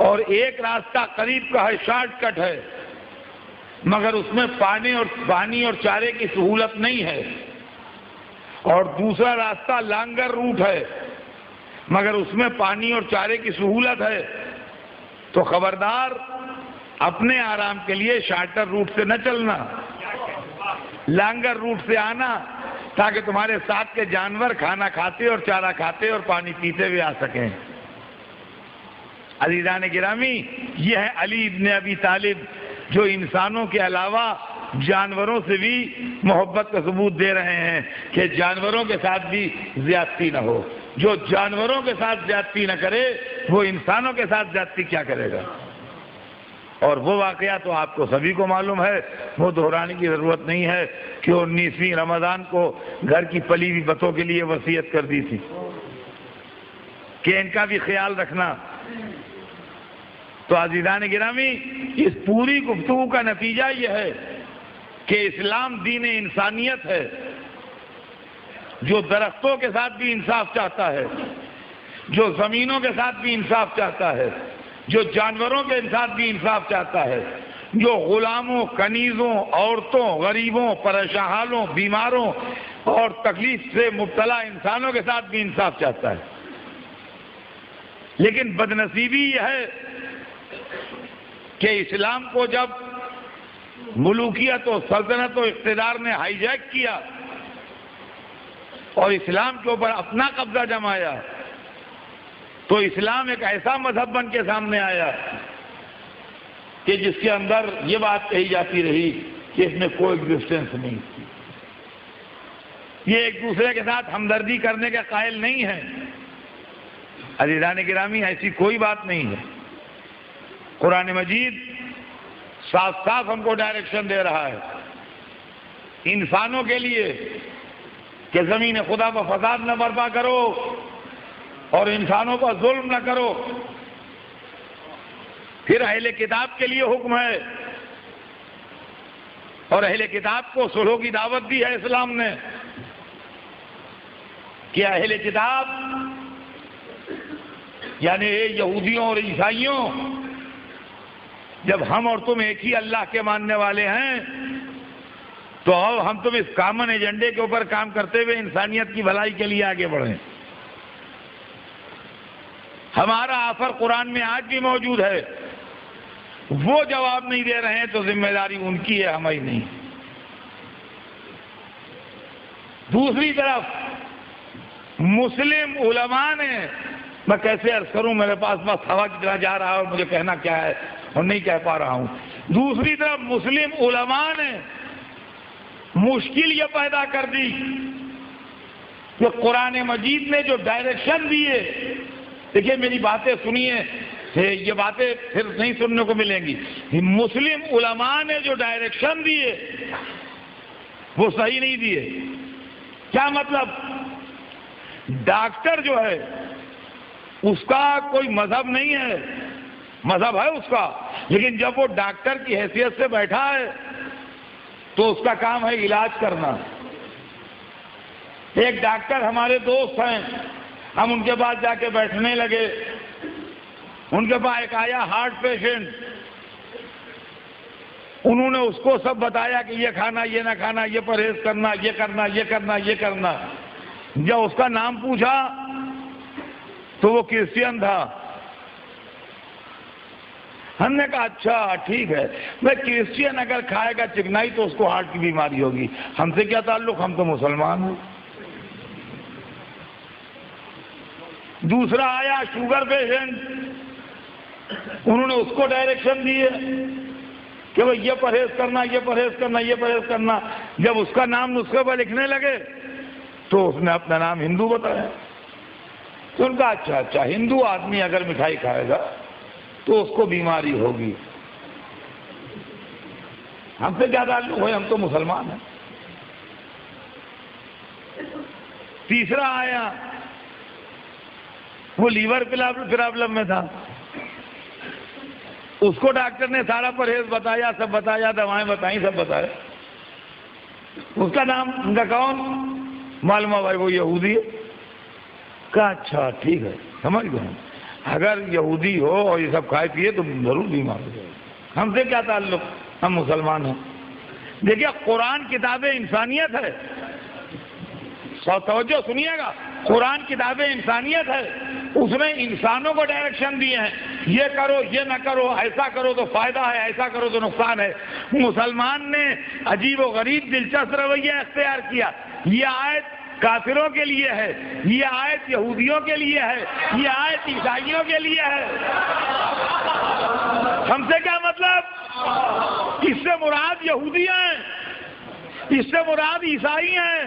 اور ایک راستہ قریب کا ہے، شارٹ کٹ ہے، مگر اس میں پانی اور چارے کی سہولت نہیں ہے، اور دوسرا راستہ لانگر روٹ ہے مگر اس میں پانی اور چارے کی سہولت ہے، تو خبردار اپنے آرام کے لیے شارٹر روٹ سے نہ چلنا، لانگر روٹ سے آنا، تاکہ تمہارے ساتھ کے جانور کھانا کھاتے اور چارہ کھاتے اور پانی پیتے ہوئے آ سکیں. عزیزان گرامی، یہ ہے علی ابن ابی طالب جو انسانوں کے علاوہ جانوروں سے بھی محبت کا ثبوت دے رہے ہیں کہ جانوروں کے ساتھ بھی زیادتی نہ ہو. جو جانوروں کے ساتھ زیادتی نہ کرے وہ انسانوں کے ساتھ زیادتی کیا کرے گا. اور وہ واقعہ تو آپ کو سبھی کو معلوم ہے، وہ دہرانے کی ضرورت نہیں ہے کہ 19ویں رمضان کو گھر کی پلی ہوئی بتوں کے لیے وصیت کر دی تھی کہ ان کا بھی خیال رکھنا. تو عزیزان گرامی، اس پوری گفتگو کا نتیجہ یہ ہے کہ اسلام دین انسانیت ہے جو درختوں کے ساتھ بھی انصاف چاہتا ہے، جو زمینوں کے ساتھ بھی انصاف چاہتا ہے، جو جانوروں کے ساتھ بھی انصاف چاہتا ہے، جو غلاموں، کنیزوں، عورتوں، غریبوں، پریشان حالوں، بیماروں اور تکلیف سے مبتلا انسانوں کے ساتھ بھی انصاف چاہتا ہے. لیکن بدنصیبی یہ ہے کہ اسلام کو جب ملوکیت و سلطنت و اقتدار نے ہائی جیک کیا اور اسلام کے اوپر اپنا قبضہ جمایا، تو اسلام ایک ایسا مذہب بن کے سامنے آیا کہ جس کے اندر یہ بات کہی جاتی رہی کہ اس میں کوئی ایگزسٹنس نہیں، یہ ایک دوسرے کے ساتھ ہمدردی کرنے کے قائل نہیں ہے. عزیزان گرامی، ایسی کوئی بات نہیں ہے. قرآن مجید صاف صاف ہم کو ڈائریکشن دے رہا ہے انسانوں کے لیے کہ زمین خدا پر فساد نہ برپا کرو اور انسانوں پر ظلم نہ کرو. پھر اہل کتاب کے لیے حکم ہے، اور اہل کتاب کو صلح کی دعوت دی ہے اسلام نے کہ اہل کتاب یعنی یہودیوں اور عیسائیوں، جب ہم اور تم ایک ہی اللہ کے ماننے والے ہیں تو ہم تم اس کامن ایجنڈے کے اوپر کام کرتے ہوئے انسانیت کی بھلائی کے لیے آگے بڑھیں. ہمارا آفر قرآن میں آج بھی موجود ہے. وہ جواب نہیں دے رہے ہیں تو ذمہ داری ان کی ہے، ہماری نہیں. دوسری طرف مسلم علماء نے، میں کیسے عرض کروں، میرے پاس بس ہوا کی طرح جا رہا ہے اور مجھے کہنا کیا ہے اور نہیں کہہ پا رہا ہوں. دوسری طرف مسلم علماء نے مشکل یہ پیدا کر دی کہ قرآن مجید نے جو ڈائریکشن دیے، دیکھیے میری باتیں سنیے، یہ باتیں پھر نہیں سننے کو ملیں گی. مسلم علماء نے جو ڈائریکشن دیے وہ صحیح نہیں دیے. کیا مطلب؟ ڈاکٹر جو ہے اس کا کوئی مذہب نہیں ہے، مذہب ہے اس کا، لیکن جب وہ ڈاکٹر کی حیثیت سے بیٹھا ہے تو اس کا کام ہے علاج کرنا. ایک ڈاکٹر ہمارے دوست ہیں، ہم ان کے پاس جا کے بیٹھنے لگے. ان کے پاس ایک آیا ہارٹ پیشنٹ، انہوں نے اس کو سب بتایا کہ یہ کھانا، یہ نہ کھانا، یہ پرہیز کرنا، یہ کرنا، یہ کرنا، یہ کرنا۔ جب اس کا نام پوچھا تو وہ کرسچین تھا۔ ہم نے کہا اچھا ٹھیک ہے، میں کرسچین اگر کھائے گا چکنائی تو اس کو ہارٹ کی بیماری ہوگی، ہم سے کیا تعلق، ہم تو مسلمان ہیں۔ دوسرا آیا شوگر پیشنٹ، انہوں نے اس کو ڈائریکشن دی ہے کہ بھئی یہ پرہیز کرنا، یہ پرہیز کرنا، یہ پرہیز کرنا۔ جب اس کا نام نسخے پر لکھنے لگے تو اس نے اپنا نام ہندو بتایا۔ تو ان کا اچھا ہندو آدمی اگر مٹھائی کھائے گا تو اس کو بیماری ہوگی، ہم سے کیا تعلق ہے، ہم تو مسلمان ہیں۔ تیسرا آیا، وہ لیور پرابلم میں تھا، اس کو ڈاکٹر نے سارا پرہیز بتایا، سب بتایا، دوائیں بتائیں، سب بتایا۔ اس کا نام ان کا کون معلوم ہے، بھائی وہ یہودی ہے۔ کہا اچھا ٹھیک ہے، سمجھ گئے، اگر یہودی ہو اور یہ سب کھائے پیے تو ضرور بیمار ہو جائے، ہم سے کیا تعلق، ہم مسلمان ہیں۔ دیکھیے قرآن کتاب انسانیت ہے، توجہ سنیے گا، قرآن کتاب انسانیت ہے، اس نے انسانوں کو ڈائریکشن دیے ہیں، یہ کرو، یہ نہ کرو، ایسا کرو تو فائدہ ہے، ایسا کرو تو نقصان ہے۔ مسلمان نے عجیب و غریب دلچسپ رویہ اختیار کیا۔ یہ آیت کافروں کے لیے ہے، یہ آیت یہودیوں کے لیے ہے، یہ آیت عیسائیوں کے لیے ہے۔ ہم سے کیا مطلب، اس سے مراد یہودی ہیں، اس سے مراد عیسائی ہیں،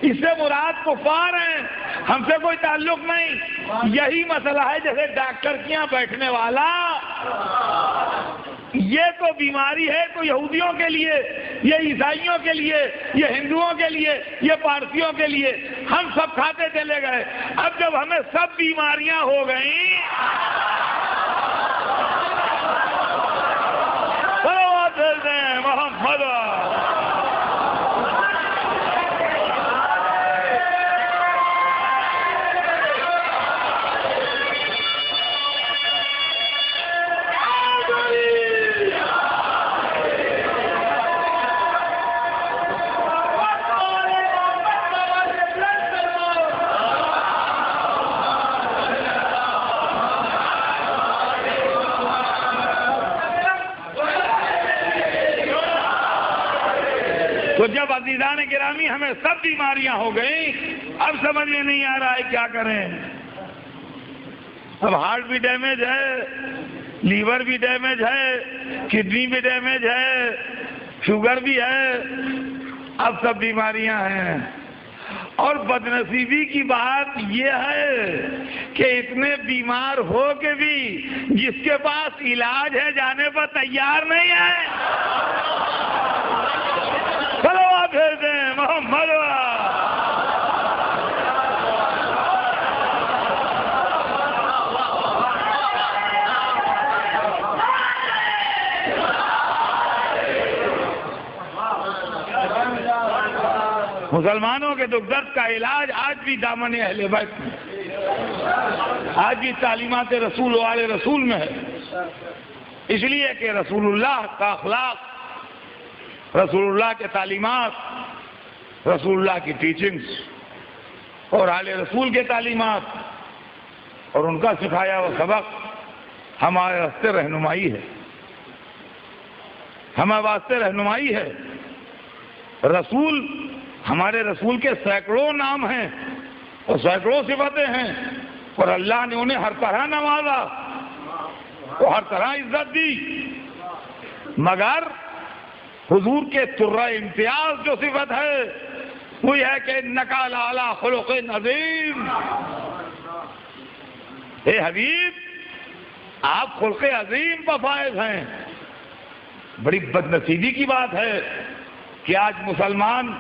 اس سے مراد کفار ہیں، ہم سے کوئی تعلق نہیں۔ یہی مسئلہ ہے جیسے ڈاکٹر کے یہاں بیٹھنے والا، یہ تو بیماری ہے تو یہودیوں کے لیے، یہ عیسائیوں کے لیے، یہ ہندوؤں کے لیے، یہ پارسیوں کے لیے، ہم سب کھاتے چلے گئے۔ اب جب ہمیں سب بیماریاں ہو گئیں، محمد تو جب عزیزان گرامی ہمیں سب بیماریاں ہو گئیں، اب سمجھ میں نہیں آ رہا ہے کیا کریں۔ اب ہارٹ بھی ڈیمیج ہے، لیور بھی ڈیمیج ہے، کڈنی بھی ڈیمیج ہے، شوگر بھی ہے، اب سب بیماریاں ہیں۔ اور بدنصیبی کی بات یہ ہے کہ اتنے بیمار ہو کے بھی جس کے پاس علاج ہے جانے پر تیار نہیں ہے۔ صلوات بھیج دیں محمد۔ مسلمانوں کے دکھ درد کا علاج آج بھی دامن اہل بیت میں، آج بھی تعلیمات رسول والے رسول میں ہے، اس لیے کہ رسول اللہ کا اخلاق، رسول اللہ کے تعلیمات، رسول اللہ کی ٹیچنگز اور آل رسول کے تعلیمات اور ان کا سکھایا ہوا سبق ہمارے واسطے رہنمائی ہے، ہمارے واسطے رہنمائی ہے۔ رسول، ہمارے رسول کے سینکڑوں نام ہیں اور سینکڑوں صفتیں ہیں، اور اللہ نے انہیں ہر طرح نوازا، وہ ہر طرح عزت دی، مگر حضور کے ترہ امتیاز جو صفت ہے وہ یہ ہے کہ انکا لعلی خلق عظیم۔ اے حبیب، آپ خلق عظیم پر فائز ہیں۔ بڑی بدنصیبی کی بات ہے کہ آج مسلمان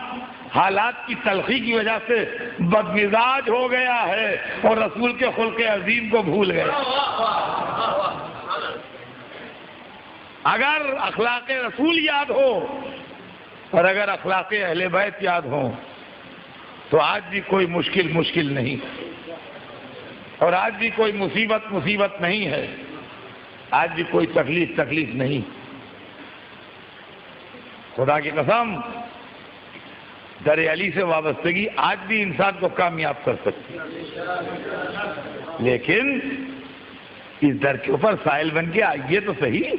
حالات کی تلخی کی وجہ سے بدمزاج ہو گیا ہے اور رسول کے خلق عظیم کو بھول گئے۔ اگر اخلاق رسول یاد ہو اور اگر اخلاق اہل بیت یاد ہو تو آج بھی کوئی مشکل نہیں، اور آج بھی کوئی مصیبت نہیں ہے، آج بھی کوئی تکلیف نہیں۔ خدا کی قسم در علی سے وابستگی آج بھی انسان کو کامیاب کر سکتی ہے، لیکن اس در کے اوپر سائل بن کے آئیے تو صحیح،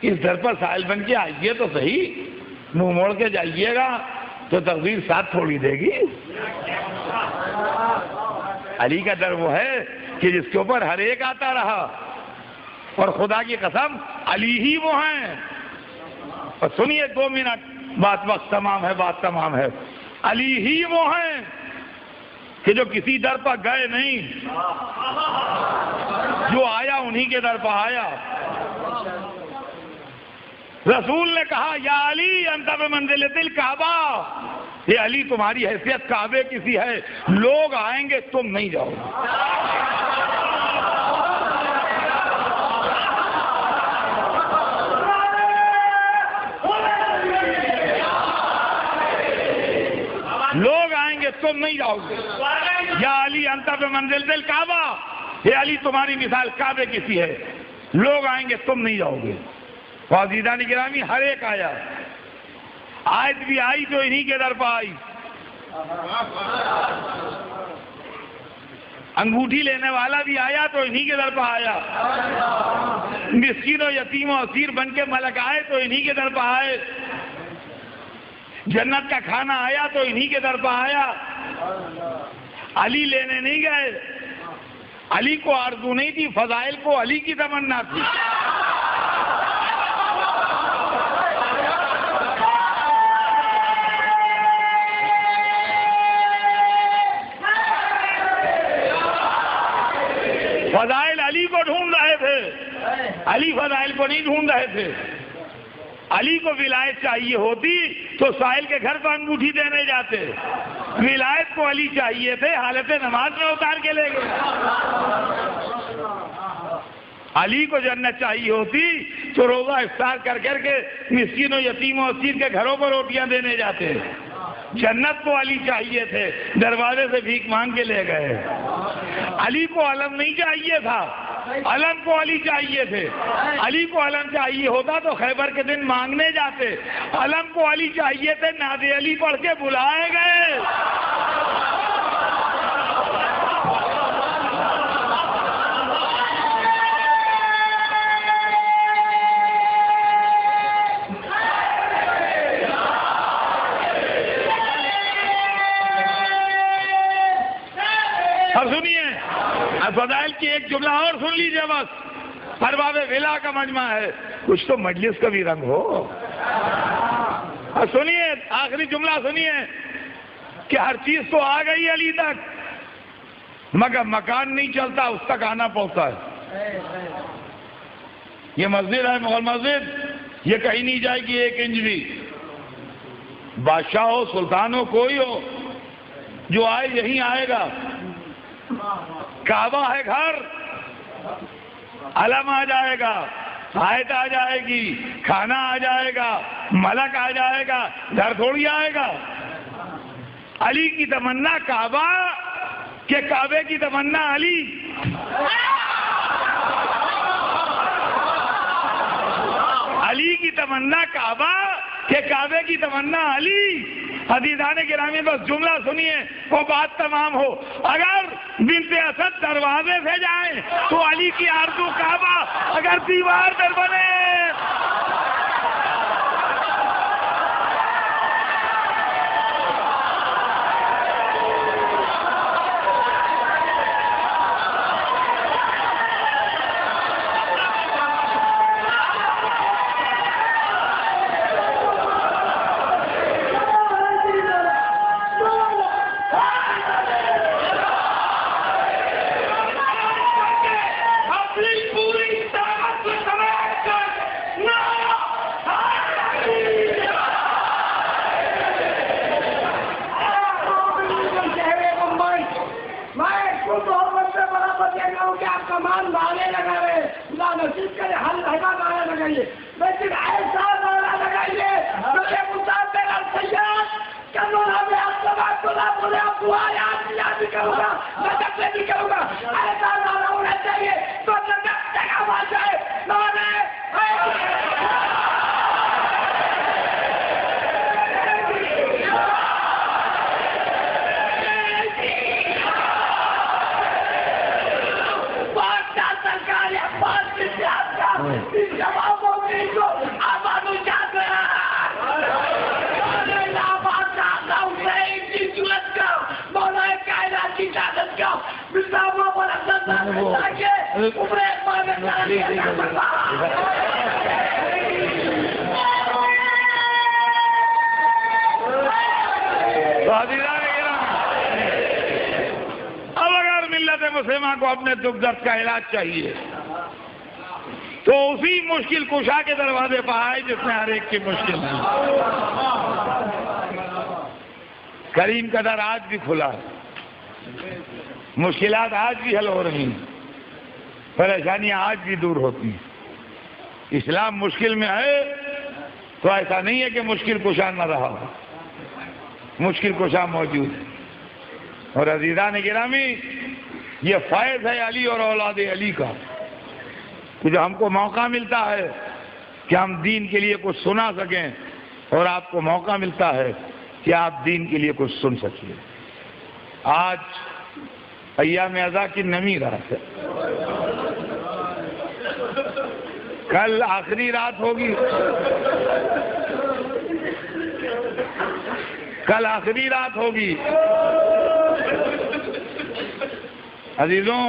اس در پر سائل بن کے آئیے تو صحیح، منہ موڑ کے جائیے گا تو تقدیر ساتھ تھوڑی دے گی۔ علی کا در وہ ہے کہ جس کے اوپر ہر ایک آتا رہا، اور خدا کی قسم علی ہی وہ ہیں۔ اور سنیے 2 منٹ، وقت تمام ہے، بات تمام ہے۔ علی ہی وہ ہیں کہ جو کسی در پر گئے نہیں، جو آیا انہی کے در پر آیا۔ رسول نے کہا یا علی انت بمنزلۃ الکعبہ، یہ علی تمہاری حیثیت کعبے کی سی ہے، لوگ آئیں گے تم نہیں جاؤ گے۔ لوگ آئیں گے تم نہیں جاؤ گے۔ یا علی انت بمنزلۃ الکعبہ، یہ علی تمہاری مثال کعبے کی سی ہے، لوگ آئیں گے تم نہیں جاؤ گے۔ عزیزان گرامی ہر ایک آیا، آیت بھی آئی تو انہی کے در پر آئی۔ انگوٹھی لینے والا بھی آیا تو انہی کے در پر آیا، مسکین و یتیم و اسیر بن کے ملک آئے تو انہی کے در پر آئے، جنت کا کھانا آیا تو انہی کے در پر آیا۔ علی لینے نہیں گئے، علی کو آرزو نہیں تھی، فضائل کو علی کی تمنا تھی۔ فضائل علی کو ڈھونڈ رہے تھے، علی فضائل کو نہیں ڈھونڈ رہے تھے۔ علی کو ولایت چاہیے ہوتی تو سائل کے گھر پر انگوٹھی دینے جاتے، ولایت کو علی چاہیے تھے، حالت نماز میں اتار کے لے گئے۔ علی کو جنت چاہیے ہوتی تو روزہ افطار کر کر کے مسکین و یتیم و اسیر کے گھروں پر روٹیاں دینے جاتے۔ جنت کو علی چاہیے تھے، دروازے سے بھیک مانگ کے لے گئے۔ علی کو علم نہیں چاہیے تھا، علم کو علی چاہیے تھے۔ علی کو علم چاہیے ہوتا تو خیبر کے دن مانگنے جاتے، علم کو علی چاہیے تھے، ناد علی پڑھ کے بلائے گئے۔ اب سنیے، فضائل کی ایک جملہ اور سن لیجئے بس، ارباب ولا کا مجمع ہے، کچھ تو مجلس کا بھی رنگ ہو۔ اب سنیے، آخری جملہ سنیے کہ ہر چیز تو آ گئی علی تک، مگر مکان نہیں چلتا، اس تک آنا پڑتا ہے۔ یہ مسجد ہے، مغل مسجد، یہ کہیں نہیں جائے گی 1 انچ بھی۔ بادشاہ ہو، سلطان ہو، کوئی ہو، جو آئے یہیں آئے گا۔ کعبہ ہے گھر، علم آ جائے گا، آیت آ جائے گی، کھانا آ جائے گا، ملک آ جائے گا، گھر تھوڑی آئے گا۔ علی کی تمنا کعبہ کہ کعبے کی تمنا علی۔ علی کی تمنا کعبہ کہ کعبے کی تمنا علی۔ عزیزان گرامی بس جملہ سنیے، وہ بات تمام ہو۔ اگر بنت اسد دروازے سے جائیں تو علی کی آرزو کعبہ، اگر دیوار در بنے۔ لیکن ایسا نعرہ لگائیے یاد بھی کروں گا، میں بھی کروں گا، ایسا نعرہ ہونا چاہیے تو جگہ آ جائے۔ بات کی سیاست کا اس جوابوں کو آباد اجاد رہا مولا کائنات کی طاقت کا مصطفیٰ پر اثر اب اگر ملت مسلمہ کو اپنے دکھ درد کا علاج چاہیے تو اسی مشکل کشا کے دروازے پر آئے جس میں ہر ایک کی مشکل ہے. کریم کا در آج بھی کھلا ہے، مشکلات آج بھی حل ہو رہی ہیں، پریشانیاں آج بھی دور ہوتی ہیں. اسلام مشکل میں ہے تو ایسا نہیں ہے کہ مشکل کشا نہ رہا ہو، مشکل کشا موجود ہے. اور عزیزان گرامی، یہ فیض ہے علی اور اولاد علی کا کہ جو ہم کو موقع ملتا ہے کہ ہم دین کے لیے کچھ سنا سکیں، اور آپ کو موقع ملتا ہے کہ آپ دین کے لیے کچھ سن سکیے. آج ایام ازا کی نمی رات ہے، کل آخری رات ہوگی، کل آخری رات ہوگی. عزیزوں،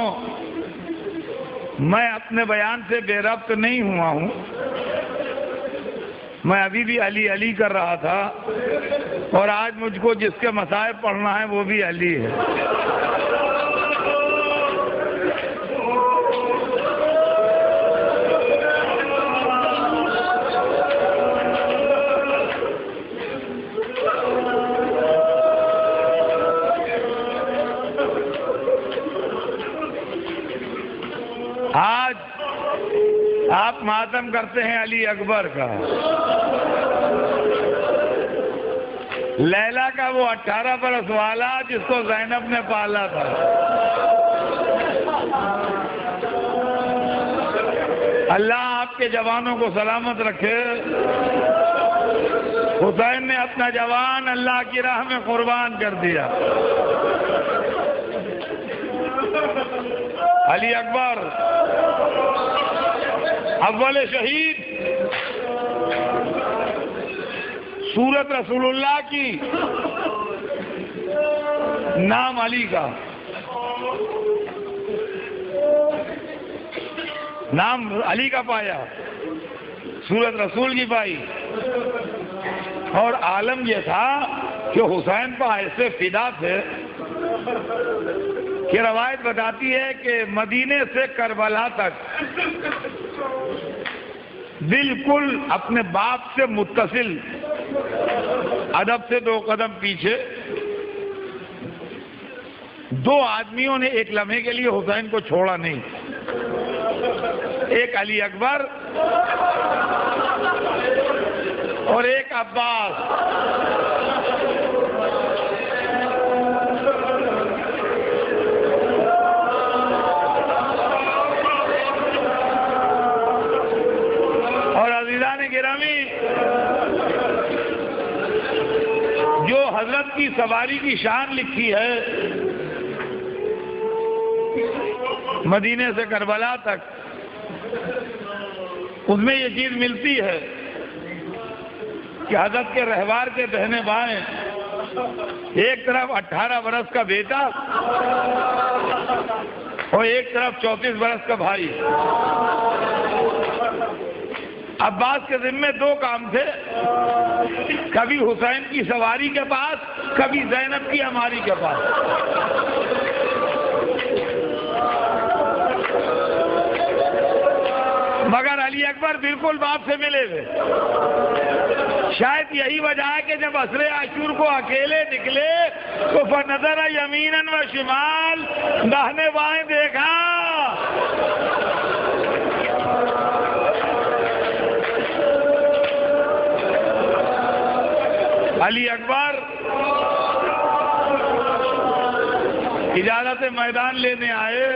میں اپنے بیان سے بے ربط نہیں ہوا ہوں، میں ابھی بھی علی علی کر رہا تھا، اور آج مجھ کو جس کے مصائب پڑھنا ہے وہ بھی علی ہے. آج آپ ماتم کرتے ہیں علی اکبر کا، لیلا کا وہ 18 برس والا جس کو زینب نے پالا تھا. اللہ آپ کے جوانوں کو سلامت رکھے. حسین نے اپنا جوان اللہ کی راہ میں قربان کر دیا. علی اکبر اول شہید، سورت رسول اللہ کی، نام علی کا، نام علی کا پایا، سورت رسول کی پائی. اور عالم یہ تھا کہ حسین پر ایسے فدا تھے کہ روایت بتاتی ہے کہ مدینے سے کربلا تک بالکل اپنے باپ سے متصل، ادب سے 2 قدم پیچھے، 2 آدمیوں نے ایک لمحے کے لیے حسین کو چھوڑا نہیں. ایک علی اکبر اور ایک عباس. اور عزیزان گرامی، جو حضرت کی سواری کی شان لکھی ہے مدینے سے کربلا تک، اس میں یہ چیز ملتی ہے کہ حضرت کے رہوار کے بہنے بھائیں، ایک طرف 18 برس کا بیٹا اور ایک طرف 34 برس کا بھائی. عباس کے ذمے 2 کام تھے، کبھی حسین کی سواری کے پاس، کبھی زینب کی ہماری کے پاس. مگر علی اکبر بالکل باپ سے ملے ہوئے. شاید یہی وجہ ہے کہ جب عصر عاشور کو اکیلے نکلے تو فنظر یمیناً و شمال، داہنے بائیں دیکھا، علی اکبر اجازت میدان لینے آئے.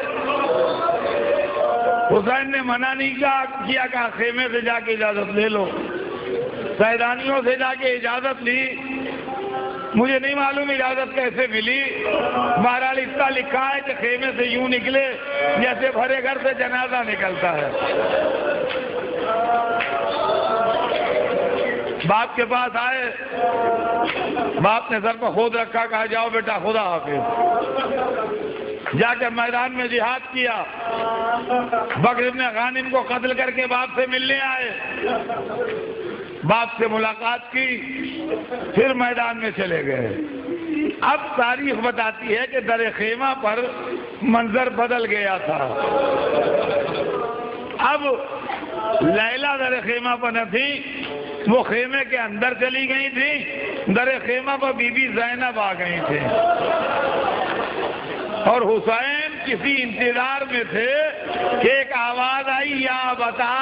حسین نے منع نہیں کیا کہ خیمے سے جا کے اجازت لے لو. سیدانیوں سے جا کے اجازت لی. مجھے نہیں معلوم اجازت کیسے ملی، بہرحال اتنا لکھا ہے کہ خیمے سے یوں نکلے جیسے بھرے گھر سے جنازہ نکلتا ہے۔ باپ کے پاس آئے، باپ نے سر پر خود رکھا، کہا جاؤ بیٹا خدا حافظ۔ جا کے میدان میں جہاد کیا، بکر بن غانم کو قتل کر کے باپ سے ملنے آئے، باپ سے ملاقات کی، پھر میدان میں چلے گئے۔ اب تاریخ بتاتی ہے کہ در خیمہ پر منظر بدل گیا تھا۔ اب لیلا در خیمہ پر نہ تھی، وہ خیمے کے اندر چلی گئی تھی، در خیمہ پر بی بی زینب آ گئی تھی، اور حسین کسی انتظار میں تھے کہ ایک آواز آئی، یا بتا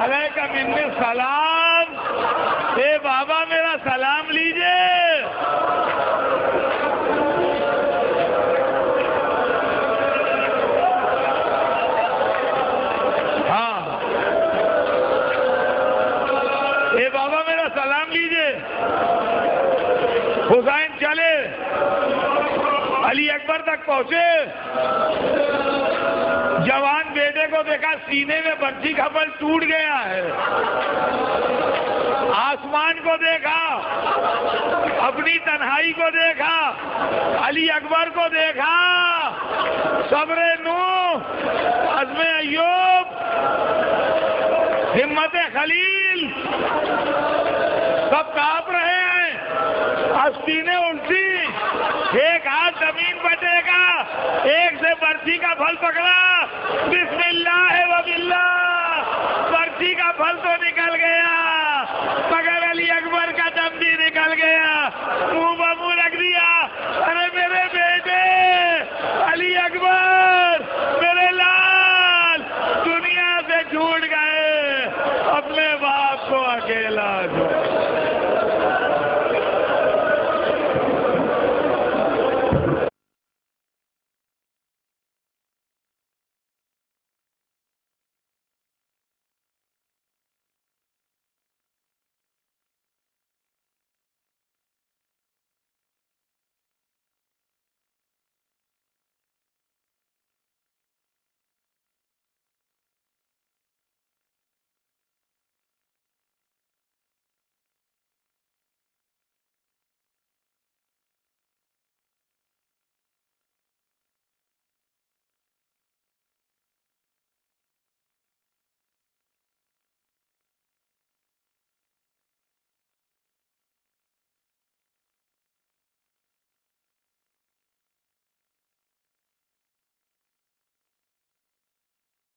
علیک منی سلام، اے بابا میرا سلام لیجئے۔ بابا میرا سلام لیجئے۔ حسین چلے، علی اکبر تک پہنچے، جوان بیٹے کو دیکھا سینے میں برچھی کا بل ٹوٹ گیا ہے، آسمان کو دیکھا، اپنی تنہائی کو دیکھا، علی اکبر کو دیکھا، صبر نوح، عزم ایوب، ہمت خلیل، سب کانپ رہے ہیں، آستینیں الٹی، ایک ہاتھ زمین پٹے گا، ایک سے برچھی کا پھل پکڑا، بسم اللہ و باللہ، برچھی کا پھل تو نکل گیا،